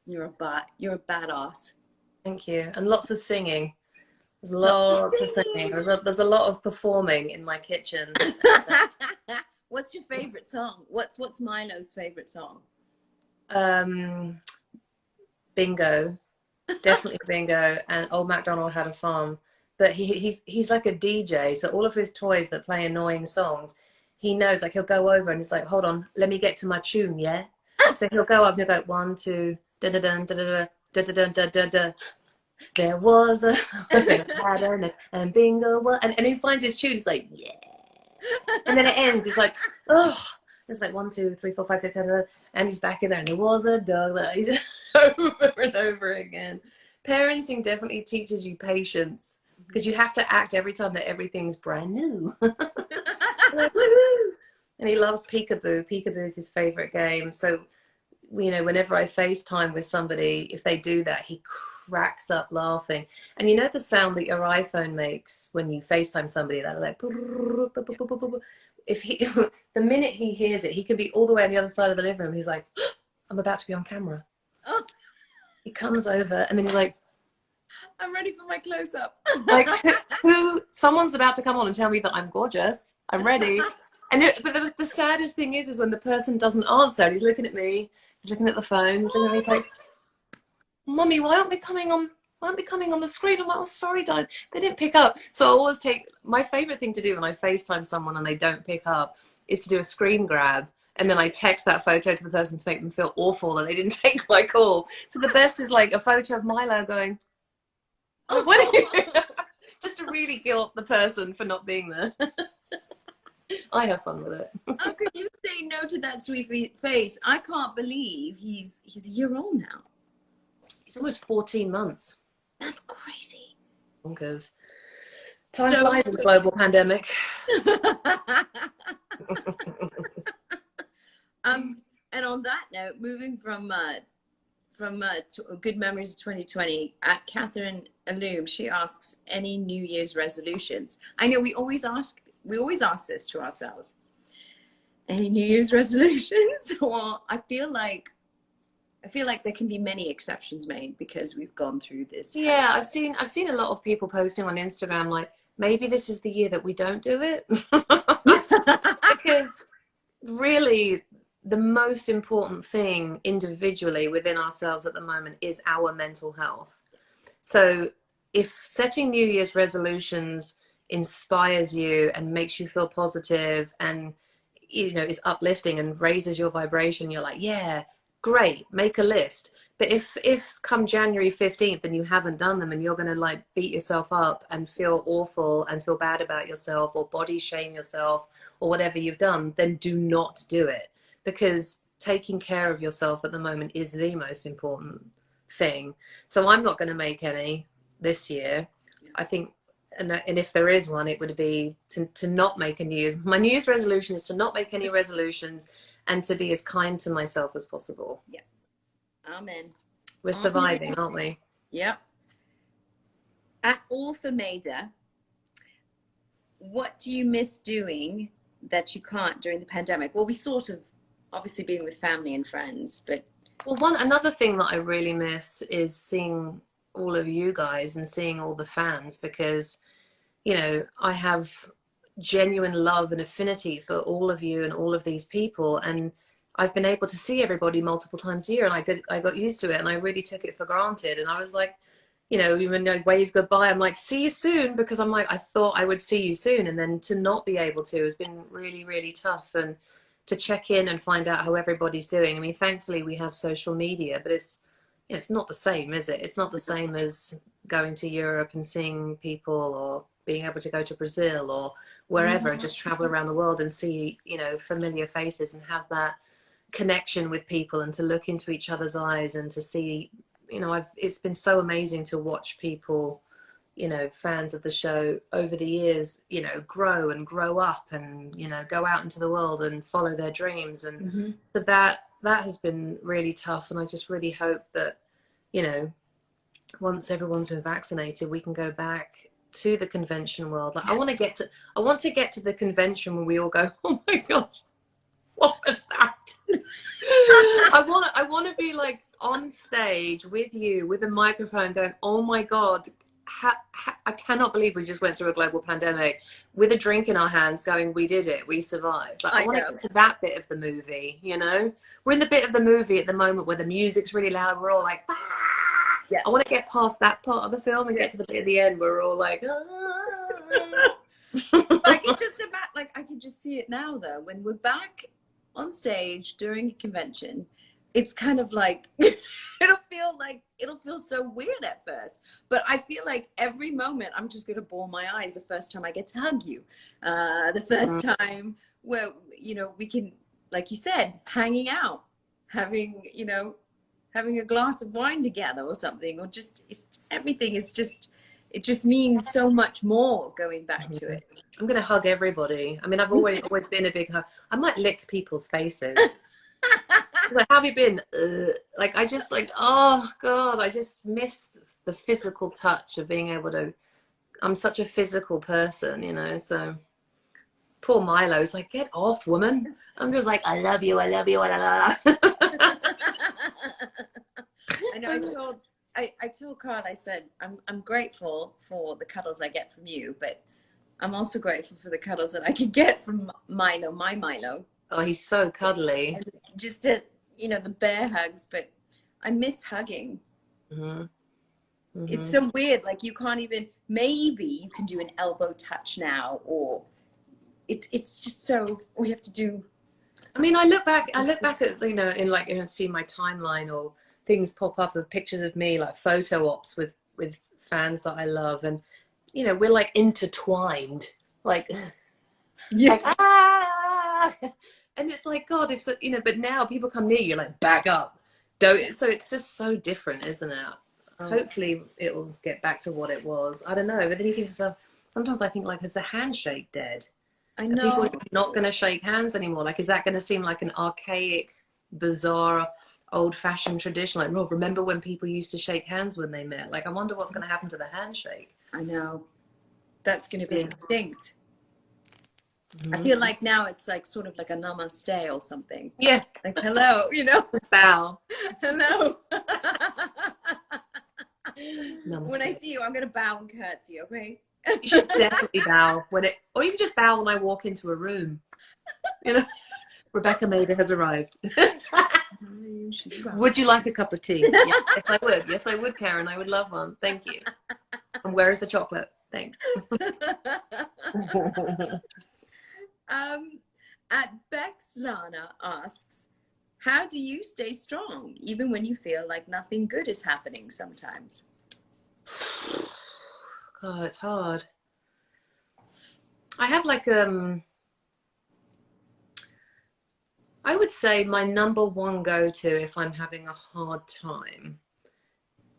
You're a badass. Thank you. And lots of singing. There's lots of singing. There's a lot of performing in my kitchen. What's your favorite song? What's Milo's favorite song? Bingo, definitely Bingo, and Old MacDonald Had a Farm. But he's like a DJ, so all of his toys that play annoying songs, he knows. Like, he'll go over and he's like, hold on, let me get to my tune, yeah. So he'll go up and he'll go 1, 2, da da da da da da da da da da. There was a pattern and bingo, and he finds his tune. He's like, yeah, and then it ends. He's like, oh. It's like 1, 2, 3, 4, 5, 6, 7, and he's back in there, and there was a dog. He's over and over again. Parenting definitely teaches you patience, because you have to act every time that everything's brand new. Like, and he loves peekaboo. Peekaboo is his favorite game. So, you know, whenever I FaceTime with somebody, if they do that, he cracks up laughing. And you know the sound that your iPhone makes when you FaceTime somebody, that like, if the minute he hears it, he can be all the way on the other side of the living room. He's like, I'm about to be on camera. Oh. He comes over and then he's like, I'm ready for my close-up. Like, someone's about to come on and tell me that I'm gorgeous. I'm ready. But the saddest thing is when the person doesn't answer. He's looking at me. He's looking at the phone. He's looking at me. He's like, Mummy, why aren't they coming on the screen? I'm like, oh, sorry, darling. They didn't pick up. So I always my favorite thing to do when I FaceTime someone and they don't pick up is to do a screen grab. And then I text that photo to the person to make them feel awful that they didn't take my call. So the best is like a photo of Milo going, oh, what are you? Just to really guilt the person for not being there. I have fun with it. How could you say no to that sweet face? I can't believe he's a year old now. He's almost 14 months. That's crazy. Bonkers. Time flies in the global pandemic. And on that note, moving from good memories of 2020, at Catherine Alloum, she asks, any New Year's resolutions? I know we always ask this to ourselves. Any New Year's resolutions? Well, I feel like there can be many exceptions made because we've gone through this. Yeah, I've seen a lot of people posting on Instagram like, maybe this is the year that we don't do it. Because really the most important thing individually within ourselves at the moment is our mental health. So if setting New Year's resolutions inspires you and makes you feel positive and, you know, is uplifting and raises your vibration, you're like, yeah, great, make a list. But if come January 15th and you haven't done them and you're going to like beat yourself up and feel awful and feel bad about yourself or body shame yourself or whatever you've done, then do not do it, because taking care of yourself at the moment is the most important thing. So I'm not going to make any this year. I think, and if there is one, it would be to not make a New Year's. My New Year's resolution is to not make any resolutions and to be as kind to myself as possible. Yeah. Amen. We're surviving, aren't we? Yep. At Author Maida, what do you miss doing that you can't during the pandemic? Well, we sort of obviously being with family and friends, but another thing that I really miss is seeing all of you guys and seeing all the fans, because, you know, I have genuine love and affinity for all of you and all of these people, and I've been able to see everybody multiple times a year, and I got used to it, and I really took it for granted. And I was like, you know, when I wave goodbye, I'm like, see you soon, because I'm like, I thought I would see you soon, and then to not be able to has been really, really tough. And to check in and find out how everybody's doing. I mean, thankfully we have social media, but it's not the same, is it? It's not the same as going to Europe and seeing people, or being able to go to Brazil or wherever and just travel around the world and see, you know, familiar faces and have that connection with people and to look into each other's eyes and to see, you know, it's been so amazing to watch people, you know, fans of the show over the years, you know, grow and grow up and, you know, go out into the world and follow their dreams. And so that has been really tough. And I just really hope that, you know, once everyone's been vaccinated, we can go back to the convention world. Like, I want to get to the convention when we all go, oh my gosh, what was that? I want to be like on stage with you with a microphone going, oh my God, I cannot believe we just went through a global pandemic, with a drink in our hands going, we did it, we survived. Like, I want to get to that bit of the movie, you know? We're in the bit of the movie at the moment where the music's really loud, we're all like, ah! Yeah. I want to get past that part of the film and get to the bit at the end where we're all like, ah. I can just see it now though, when we're back on stage during a convention. It's kind of like it'll feel so weird at first, but I feel like every moment I'm just going to bawl my eyes the first time I get to hug you, the first time where, you know, we can, like you said, hanging out, having a glass of wine together or something, or just everything is just, it just means so much more going back to it. I'm going to hug everybody. I mean, I've always been a big hug. I might lick people's faces. Like, how have you been? Like, I just like, oh God, I just miss the physical touch of being able to, I'm such a physical person, you know, so poor Milo's like, get off, woman. I'm just like, I love you. I know, I told Carl, I said, I'm grateful for the cuddles I get from you, but I'm also grateful for the cuddles that I could get from Milo, my Milo. Oh, he's so cuddly. And just the bear hugs, but I miss hugging. It's so weird. Like, you can't even, maybe you can do an elbow touch now, or it's just so, we have to do. I mean, I look back at, you know, in see my timeline, or things pop up of pictures of me, like photo ops with fans that I love, and, you know, we're like intertwined, like, yeah. Like, and it's like, God, if so, you know, but now people come near you, like, back up, don't. So it's just so different, isn't it? Hopefully it will get back to what it was. I don't know, but then you think to yourself, sometimes I think, like, is the handshake dead? I Are people know. not going to shake hands anymore? Like, is that going to seem like an archaic, bizarre, old-fashioned tradition? Like, well, remember when people used to shake hands when they met? Like, I wonder what's going to happen to the handshake. I know. That's going to be Yeah. extinct. I Mm-hmm. feel like now it's like sort of like a namaste or something. Yeah. Like, hello, you know? Just bow. Hello. When I Namaste. see you, I'm going to bow and curtsy, okay? You should definitely bow when it, or you can just bow when I walk into a room. You know, Rebecca Mader has arrived. Would you like a cup of tea? Yes, I would. Yes, I would, Karen. I would love one. Thank you. And where is the chocolate? Thanks. At Bexlana asks, how do you stay strong even when you feel like nothing good is happening sometimes? God, it's hard. I have like I would say my number one go-to if I'm having a hard time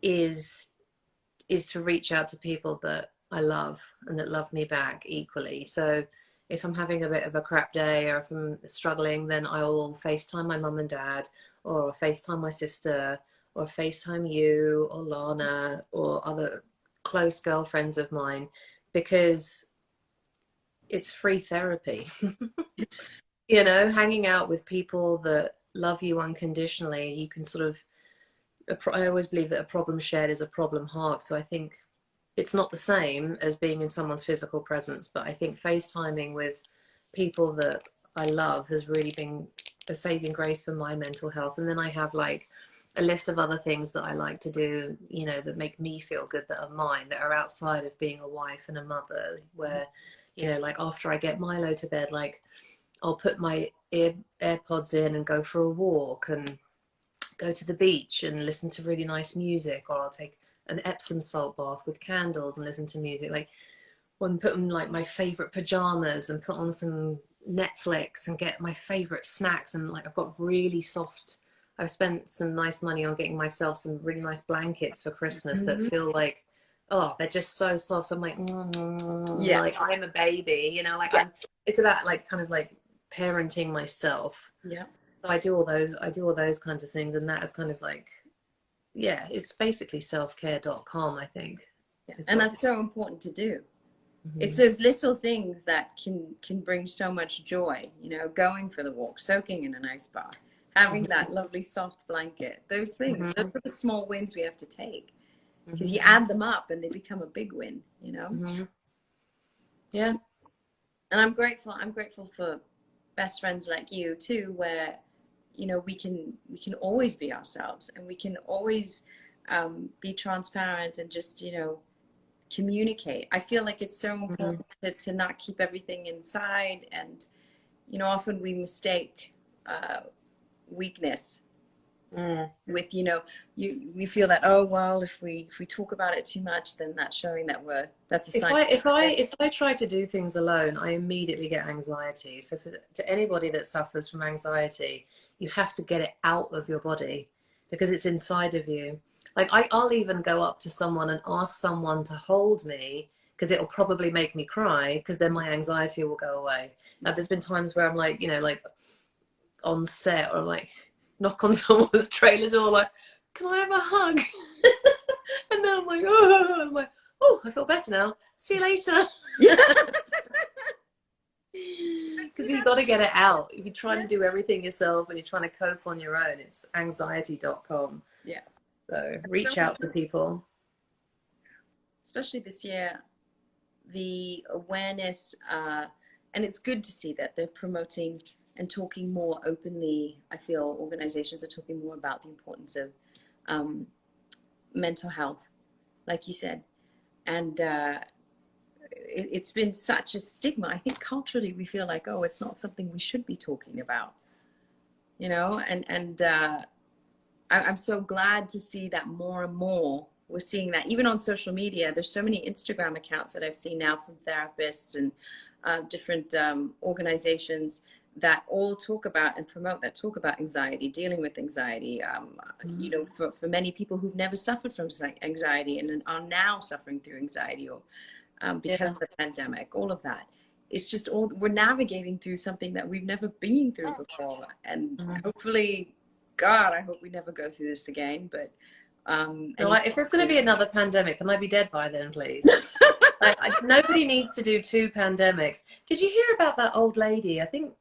is to reach out to people that I love and that love me back equally. So if I'm having a bit of a crap day or if I'm struggling, then I'll FaceTime my mum and dad, or FaceTime my sister, or FaceTime you or Lana or other close girlfriends of mine, because it's free therapy. You know, hanging out with people that love you unconditionally, you can sort of, I always believe that a problem shared is a problem halved. So I think it's not the same as being in someone's physical presence, but I think FaceTiming with people that I love has really been a saving grace for my mental health. And then I have like a list of other things that I like to do, you know, that make me feel good, that are mine, that are outside of being a wife and a mother, where, you know, like after I get Milo to bed, like I'll put my AirPods in and go for a walk and go to the beach and listen to really nice music, or I'll take an Epsom salt bath with candles and listen to music. Like, when put on like my favorite pajamas and put on some Netflix and get my favorite snacks, and like I've got really soft, I've spent some nice money on getting myself some really nice blankets for Christmas that feel like, oh, they're just so soft. So I'm like, Yeah. like I'm a baby, you know, like it's about like kind of like parenting myself. Yeah. So I do all those kinds of things, and that is kind of like, yeah, it's basically selfcare.com, I think. And that's so important to do. It's those little things that can bring so much joy, you know, going for the walk, soaking in a nice bath, having that lovely soft blanket. Those things, those are the small wins we have to take, because you add them up and they become a big win, you know. Yeah. And I'm grateful for best friends like you too, where, you know, we can always be ourselves, and we can always be transparent and just, you know, communicate. I feel like it's so important to not keep everything inside. And, you know, often we mistake weakness with, you know, we feel that, oh well, if we talk about it too much, then that's showing that that's a sign. If I try to do things alone, I immediately get anxiety. So to anybody that suffers from anxiety, you have to get it out of your body, because it's inside of you. Like I'll even go up to someone and ask someone to hold me, because it'll probably make me cry, because then my anxiety will go away. Now there's been times where I'm like, you know, like on set, or like knock on someone's trailer door, like, can I have a hug? And then I'm like, oh, I feel better now. See you later. Because you've got to get it out. If you're trying to do everything yourself and you're trying to cope on your own, it's anxiety.com. Yeah. So reach out to people. Especially this year, the awareness, and it's good to see that they're promoting and talking more openly. I feel organizations are talking more about the importance of mental health, like you said. And it's been such a stigma. I think culturally we feel like, oh, it's not something we should be talking about, you know. And I'm so glad to see that more and more we're seeing that. Even on social media, there's so many Instagram accounts that I've seen now from therapists and different organizations that all talk about and promote that talk about anxiety, dealing with anxiety. You know, for many people who've never suffered from anxiety and are now suffering through anxiety, or because Yeah. of the pandemic, all of that. It's just all we're navigating through something that we've never been through before, and hopefully, God, I hope we never go through this again. But No, if there's going to be another pandemic, can I be dead by then, please? Nobody needs to do 2 pandemics. Did you hear about that old lady? I think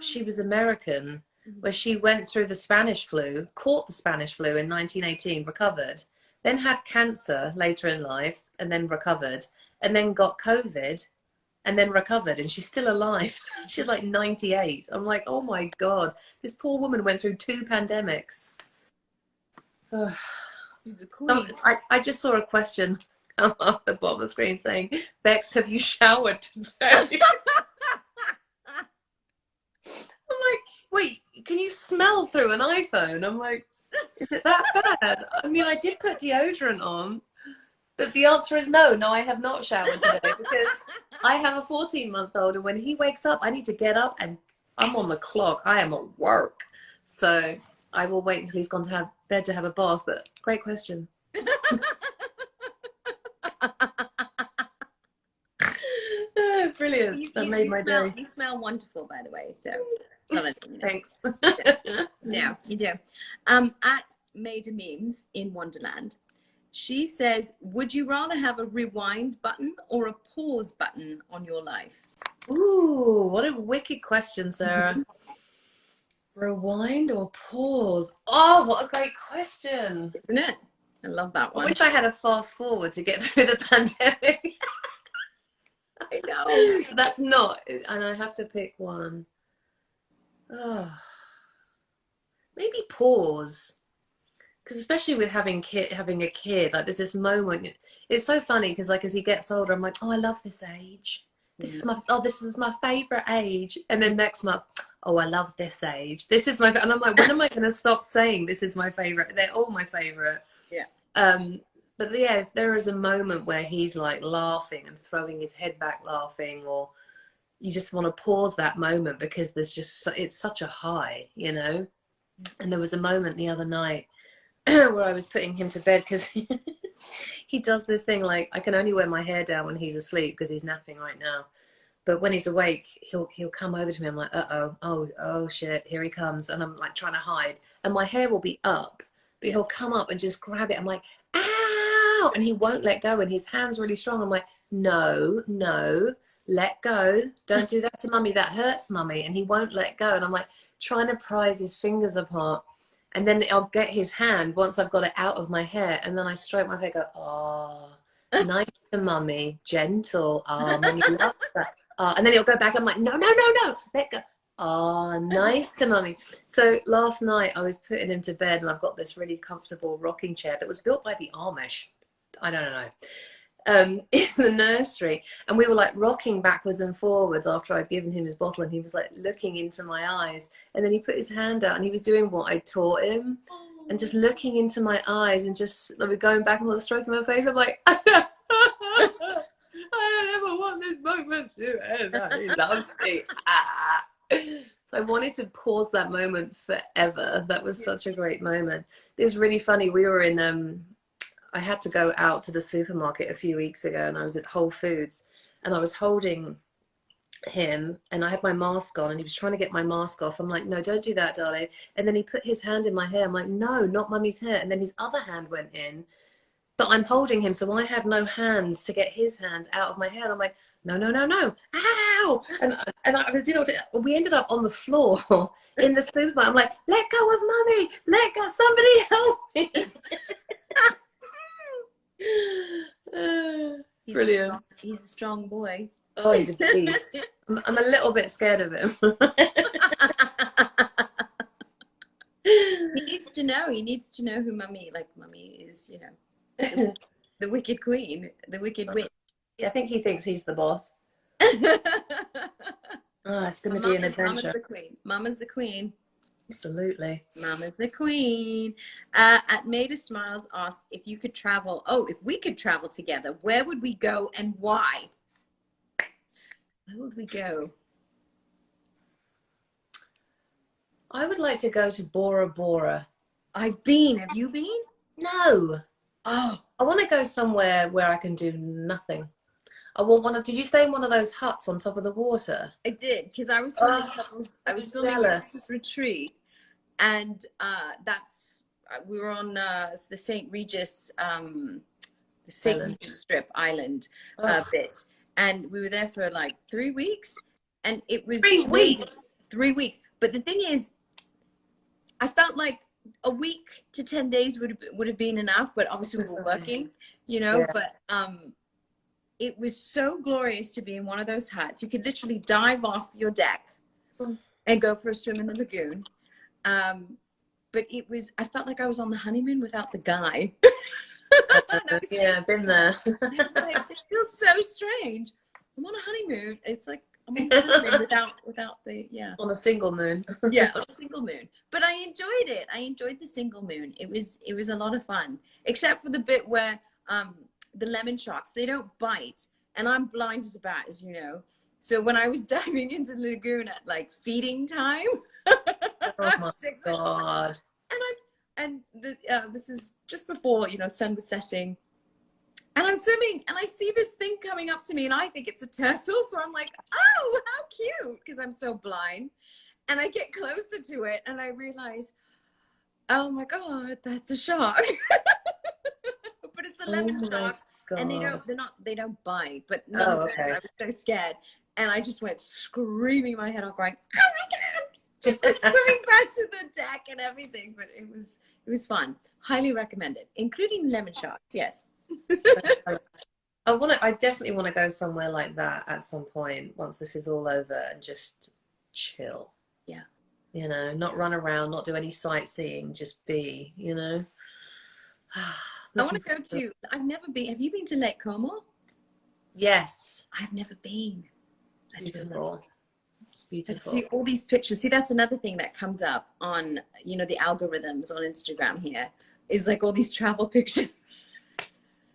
she was American, where she went through the Spanish flu, caught the Spanish flu in 1918, recovered, then had cancer later in life, and then recovered, and then got COVID, and then recovered, and she's still alive. She's like 98. I'm like, oh my God, this poor woman went through 2 pandemics. She's a queen. I just saw a question come up at the bottom of the screen saying, Bex, have you showered today? I'm like, wait, can you smell through an iPhone? I'm like, is it that bad? I mean, I did put deodorant on, but the answer is no, I have not showered today because I have a 14-month-old, and when he wakes up, I need to get up and I'm on the clock. I am at work. So I will wait until he's gone to have bed to have a bath, but great question. Brilliant. That made my day. You smell wonderful, by the way. So, you know. Thanks. Yeah, you do. At Made Memes in Wonderland, she says, would you rather have a rewind button or a pause button on your life? Ooh, what a wicked question, Sarah. Rewind or pause? Oh, what a great question. Isn't it? I love that one. I wish I had a fast forward to get through the pandemic. I know. That's not, and I have to pick one. Oh, maybe pause. Because especially with having a kid, like there's this moment. It's so funny because like as he gets older, I'm like, oh, I love this age. This is my favorite age. And then next month, oh, I love this age. This is my, and I'm like, when am I going to stop saying this is my favorite? They're all my favorite. Yeah. But yeah, if there is a moment where he's like laughing and throwing his head back laughing, or you just want to pause that moment because there's just, it's such a high, you know? And there was a moment the other night where I was putting him to bed because he does this thing like, I can only wear my hair down when he's asleep because he's napping right now. But when he's awake, he'll come over to me. I'm like, oh shit, here he comes. And I'm like trying to hide. And my hair will be up, but he'll come up and just grab it. I'm like, ow! And he won't let go. And his hand's really strong. I'm like, no, let go. Don't do that to mummy. That hurts mummy. And he won't let go. And I'm like trying to prise his fingers apart. And then I'll get his hand once I've got it out of my hair. And then I stroke my hair, go, oh, nice to mummy, gentle. Oh, mummy loves that. And then he'll go back. I'm like, no, let go. Oh, nice to mummy. So last night I was putting him to bed and I've got this really comfortable rocking chair that was built by the Amish. I don't know. In the nursery, and we were like rocking backwards and forwards after I'd given him his bottle, and he was like looking into my eyes, and then he put his hand out and he was doing what I taught him, and just looking into my eyes and just like going back and stroking my face. I'm like, I don't ever want this moment to end. He loves me. So I wanted to pause that moment forever. That was such a great moment. It was really funny. We were in I had to go out to the supermarket a few weeks ago, and I was at Whole Foods, and I was holding him, and I had my mask on, and he was trying to get my mask off. I'm like, no, don't do that, darling. And then he put his hand in my hair. I'm like, no, not mummy's hair. And then his other hand went in, but I'm holding him, so I had no hands to get his hands out of my hair. And I'm like, no, ow! And I was doing we ended up on the floor in the supermarket. I'm like, let go of mummy, let go, somebody help me. Brilliant. He's a strong boy. Oh, he's a beast. I'm a little bit scared of him. He needs to know. He needs to know who mummy is, you know, the wicked queen, the wicked witch. Yeah, I think he thinks he's the boss. Oh, it's going to be an adventure. Mama's the queen. Mama's the queen. Absolutely. Mama's the queen. At Maida Smiles asks if you could travel. Oh, if we could travel together, where would we go and why? Where would we go? I would like to go to Bora Bora. I've been. Have you been? No, Oh, I want to go somewhere where I can do nothing. I want one of, did you stay in one of those huts on top of the water? I did because I was filming Oh, couples. I so was filming a jealous. retreat, and that's we were on the St. Island. Regis Strip Island Oh, bit, and we were there for like 3 weeks, and it was 3 weeks. amazing. 3 weeks, but the thing is, I felt like a week to 10 days would have been enough, but obviously we were working, Yeah. But it was so glorious to be in one of those huts. You could literally dive off your deck Mm. and go for a swim in the lagoon. But I felt like I was on the honeymoon without the guy. And I was Yeah, been there. I was like, it feels so strange. I'm on a honeymoon. It's like I'm on the honeymoon without the On a single moon. on a single moon. But I enjoyed it. I enjoyed the single moon. It was a lot of fun, except for the bit where the lemon sharks, they don't bite, and I'm blind as a bat, as you know. So when I was diving into the lagoon at like feeding time, Oh my 6 o'clock, God. and this is just before sun was setting, and I'm swimming, and I see this thing coming up to me, and I think it's a turtle. So I'm like, oh, how cute, because I'm so blind. And I get closer to it, and I realize, oh my God, that's a shark. But it's a Oh lemon my shark, and God. they don't bite. But Oh, nonetheless, I okay. was so scared, and I just went screaming my head off, going, oh my God, just like swimming back to the deck and everything. But it was fun. Highly recommended, including lemon sharks. Yes. I definitely want to go somewhere like that at some point once this is all over and just chill. Yeah. Not run around, not do any sightseeing, just be. I want Looking to go forward. to. I've never been. Have you been to Lake Como? Yes, I've never been. I do love. beautiful. It's I see beautiful. all these pictures. See, that's another thing that comes up on, the algorithms on Instagram here, is like all these travel pictures.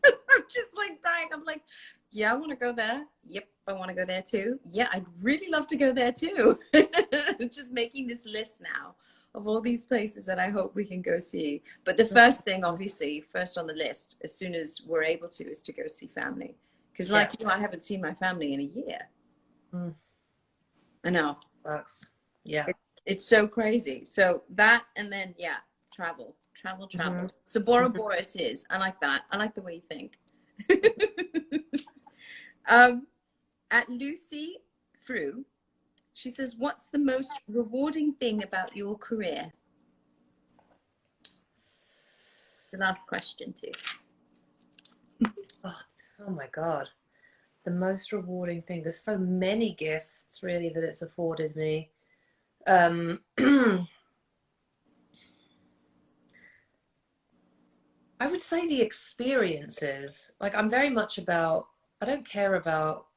I'm just like dying. I'm like, yeah, I want to go there. Yep, I want to go there too. Yeah, I'd really love to go there too. Just making this list now of all these places that I hope we can go see. But the first thing, obviously, first on the list, as soon as we're able to, is to go see family. Because Yeah. like I haven't seen my family in a year. Mm, I know. works. Yeah. It's so crazy. So that, and then travel, travel, Hmm. travel. So Bora Bora it is. I like that. I like the way you think. um, at Lucy Frew, she says, "What's the most rewarding thing about your career?" The last question too. Oh, oh my God. The most rewarding thing. There's so many gifts really that it's afforded me. I would say the experiences. Like I'm very much about, I don't care about,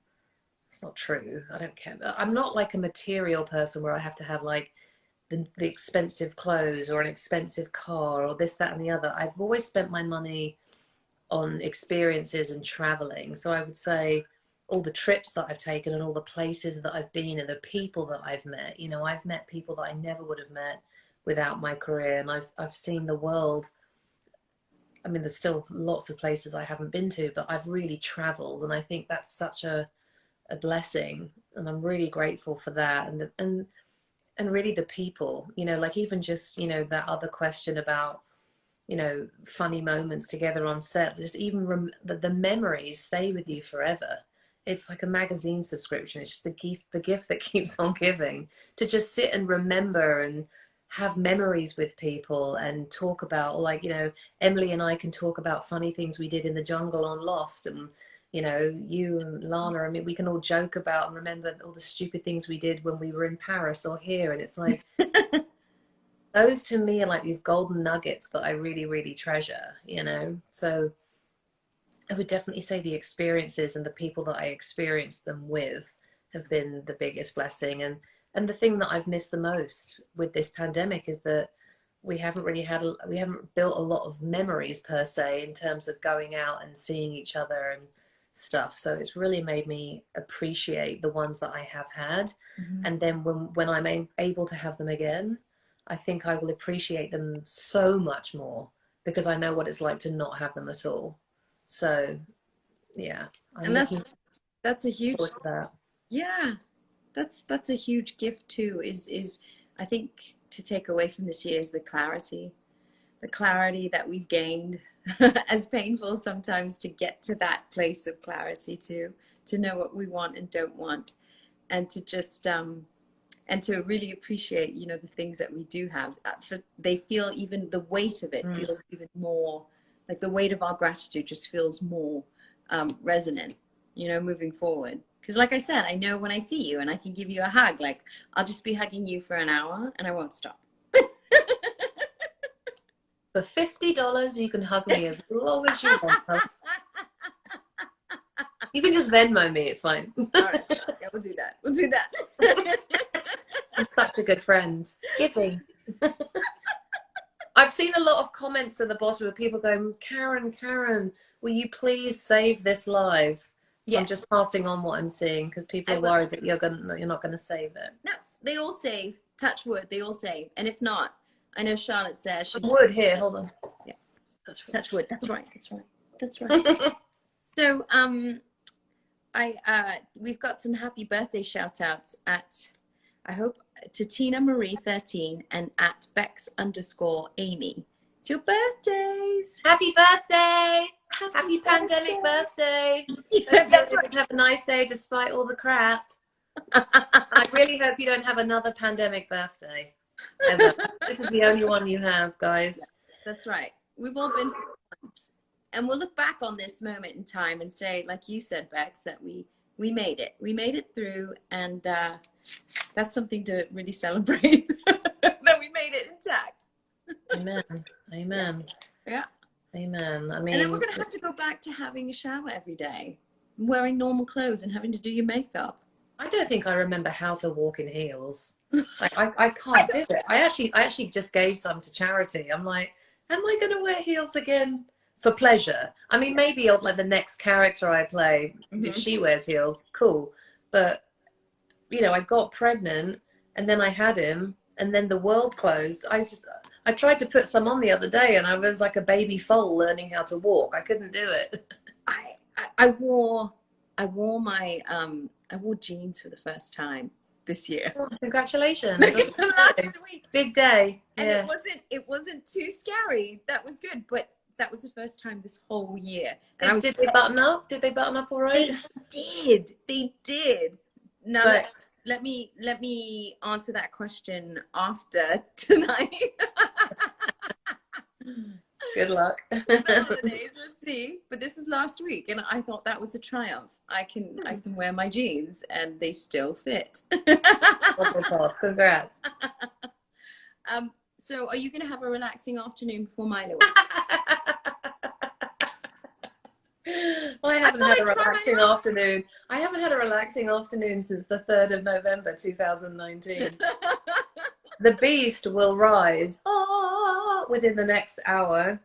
it's not true. I don't care. I'm not like a material person where I have to have like the expensive clothes or an expensive car or this, that, and the other. I've always spent my money on experiences and traveling. So I would say all the trips that I've taken and all the places that I've been and the people that I've met. I've met people that I never would have met without my career, and I've seen the world. I mean, there's still lots of places I haven't been to, but I've really traveled, and I think that's such a blessing, and I'm really grateful for that. And really the people, like even just that other question about funny moments together on set, just even the memories stay with you forever. It's like a magazine subscription. It's just the gift that keeps on giving, to just sit and remember and have memories with people and talk about, or like Emily and I can talk about funny things we did in the jungle on Lost, and you and Lana, I mean, we can all joke about and remember all the stupid things we did when we were in Paris or here, and it's like those to me are like these golden nuggets that I really, really treasure. So I would definitely say the experiences and the people that I experienced them with have been the biggest blessing. And the thing that I've missed the most with this pandemic is that we haven't built a lot of memories per se, in terms of going out and seeing each other and stuff. So it's really made me appreciate the ones that I have had. Mm-hmm. And then when I'm able to have them again, I think I will appreciate them so much more because I know what it's like to not have them at all. So yeah, I'm And looking that's a huge, forward to that. yeah, that's a huge gift too, is I think to take away from this year is the clarity that we've gained, as painful sometimes to get to that place of clarity, to know what we want and don't want, and to just and to really appreciate, you know, the things that we do have. They feel, even the weight of it feels even more like the weight of our gratitude just feels more resonant, you know, moving forward. Because like I said, I know when I see you and I can give you a hug, like I'll just be hugging you for an hour and I won't stop. For $50, you can hug me as long as you want. You can just Venmo me, it's fine. All right, yeah, we'll do that. We'll do that. I'm such a good friend. Giving. I've seen a lot of comments at the bottom of people going, Karen, will you please save this live? So yes. I'm just passing on what I'm seeing because people are worried that you're not going to save it. No, they all save. Touch wood, they all save. And if not, I know Charlotte says she wood here. Hold on. Yeah, touch wood. That's right. That's right. So we've got some happy birthday shout outs at, I hope, to Tina Marie 13 and at Bex_Amy. It's your birthdays. Happy birthday. Happy pandemic birthday. Yeah, that's right. Have a nice day despite all the crap. I really hope you don't have another pandemic birthday ever. This is the only one you have, guys. Yeah, that's right. We've all been through it once. And we'll look back on this moment in time and say, like you said, Bex, that we made it. We made it through, and that's something to really celebrate, that we made it intact. Amen. Yeah. Amen. I mean, and then we're going to have to go back to having a shower every day, wearing normal clothes and having to do your makeup. I don't think I remember how to walk in heels. I can't do it. I actually just gave some to charity. I'm like, am I going to wear heels again for pleasure? I mean, maybe like the next character I play, if she wears heels, cool. But, you know, I got pregnant and then I had him and then the world closed. I tried to put some on the other day and I was like a baby foal learning how to walk. I couldn't do it. I wore jeans for the first time this year. Oh, congratulations. Last week. Big day. And yeah. it wasn't too scary. That was good, but that was the first time this whole year. Did they button up? Did they button up all right? They did. Now but, let me answer that question after tonight. Good luck. Holidays, let's see. But this was last week, and I thought that was a triumph. I can wear my jeans, and they still fit. Congrats. So, are you going to have a relaxing afternoon before Milo? I haven't had a relaxing afternoon. I haven't had a relaxing afternoon since the 3rd of November 2019. The beast will rise within the next hour,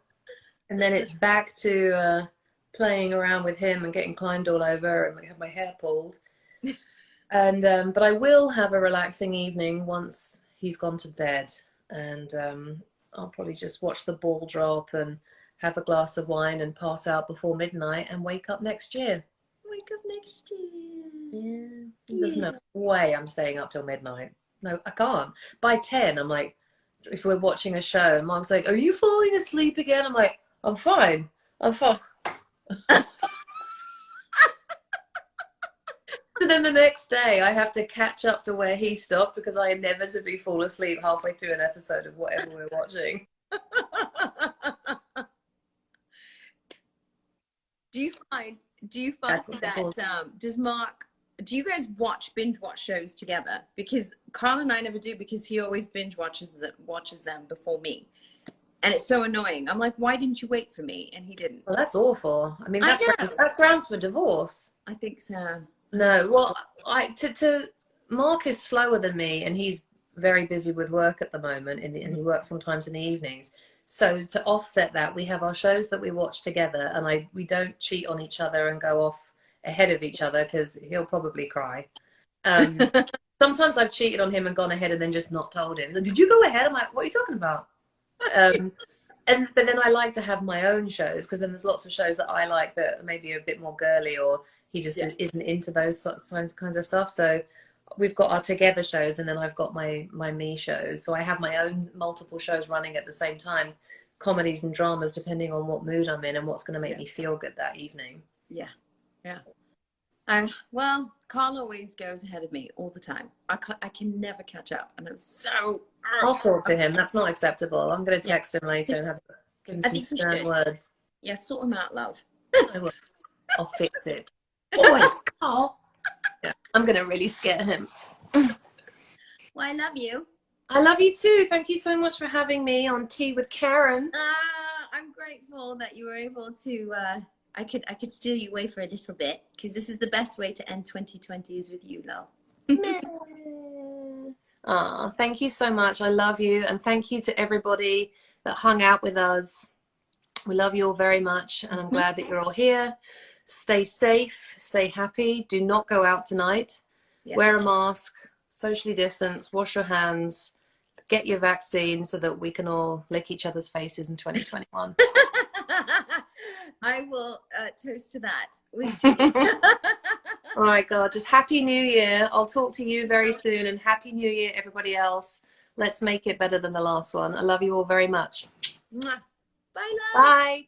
and then it's back to playing around with him and getting climbed all over and have my hair pulled. And but I will have a relaxing evening once he's gone to bed, and I'll probably just watch the ball drop and have a glass of wine and pass out before midnight and wake up next year. Wake up next year. Yeah. There's no way I'm staying up till midnight. No, I can't. By 10, I'm like, if we're watching a show and Mark's like, are you falling asleep again? I'm like, I'm fine. So then the next day I have to catch up to where he stopped because I inevitably fall asleep halfway through an episode of whatever we're watching. Do you find that do you guys binge watch shows together? Because Carl and I never do, because he always binge watches them before me. And it's so annoying. I'm like, why didn't you wait for me? And he didn't. Well, that's awful. I mean, that's grounds for divorce. I think so. No, well, Mark is slower than me, and he's very busy with work at the moment, and he works sometimes in the evenings. So to offset that, we have our shows that we watch together, and we don't cheat on each other and go off ahead of each other because he'll probably cry. Um, Sometimes I've cheated on him and gone ahead and then just not told him. Like, did you go ahead? I'm like, what are you talking about? But then I like to have my own shows because then there's lots of shows that I like that maybe are a bit more girly, or he just isn't into those kinds of stuff. So we've got our together shows, and then I've got my me shows. So I have my own multiple shows running at the same time, comedies and dramas, depending on what mood I'm in and what's going to make me feel good that evening. Yeah. Well, Carl always goes ahead of me all the time. I can never catch up, and I'm so. I'll talk to him. That's not acceptable. I'm going to text him later and give him some stern words. Yeah, sort him out, love. I will. I'll fix it. Oh, Carl. Yeah, I'm going to really scare him. Well, I love you. I love you too. Thank you so much for having me on Tea with Karen. I'm grateful that you were able to. I could steal you away for a little bit, because this is the best way to end 2020 is with you, love. Thank you so much. I love you, and thank you to everybody that hung out with us. We love you all very much, and I'm glad that you're all here. Stay safe, stay happy. Do not go out tonight. Yes. Wear a mask, socially distance, wash your hands, get your vaccine so that we can all lick each other's faces in 2021. I will toast to that with tea. All right, God, just Happy New Year. I'll talk to you very soon, and Happy New Year, everybody else. Let's make it better than the last one. I love you all very much. Bye, love. Bye.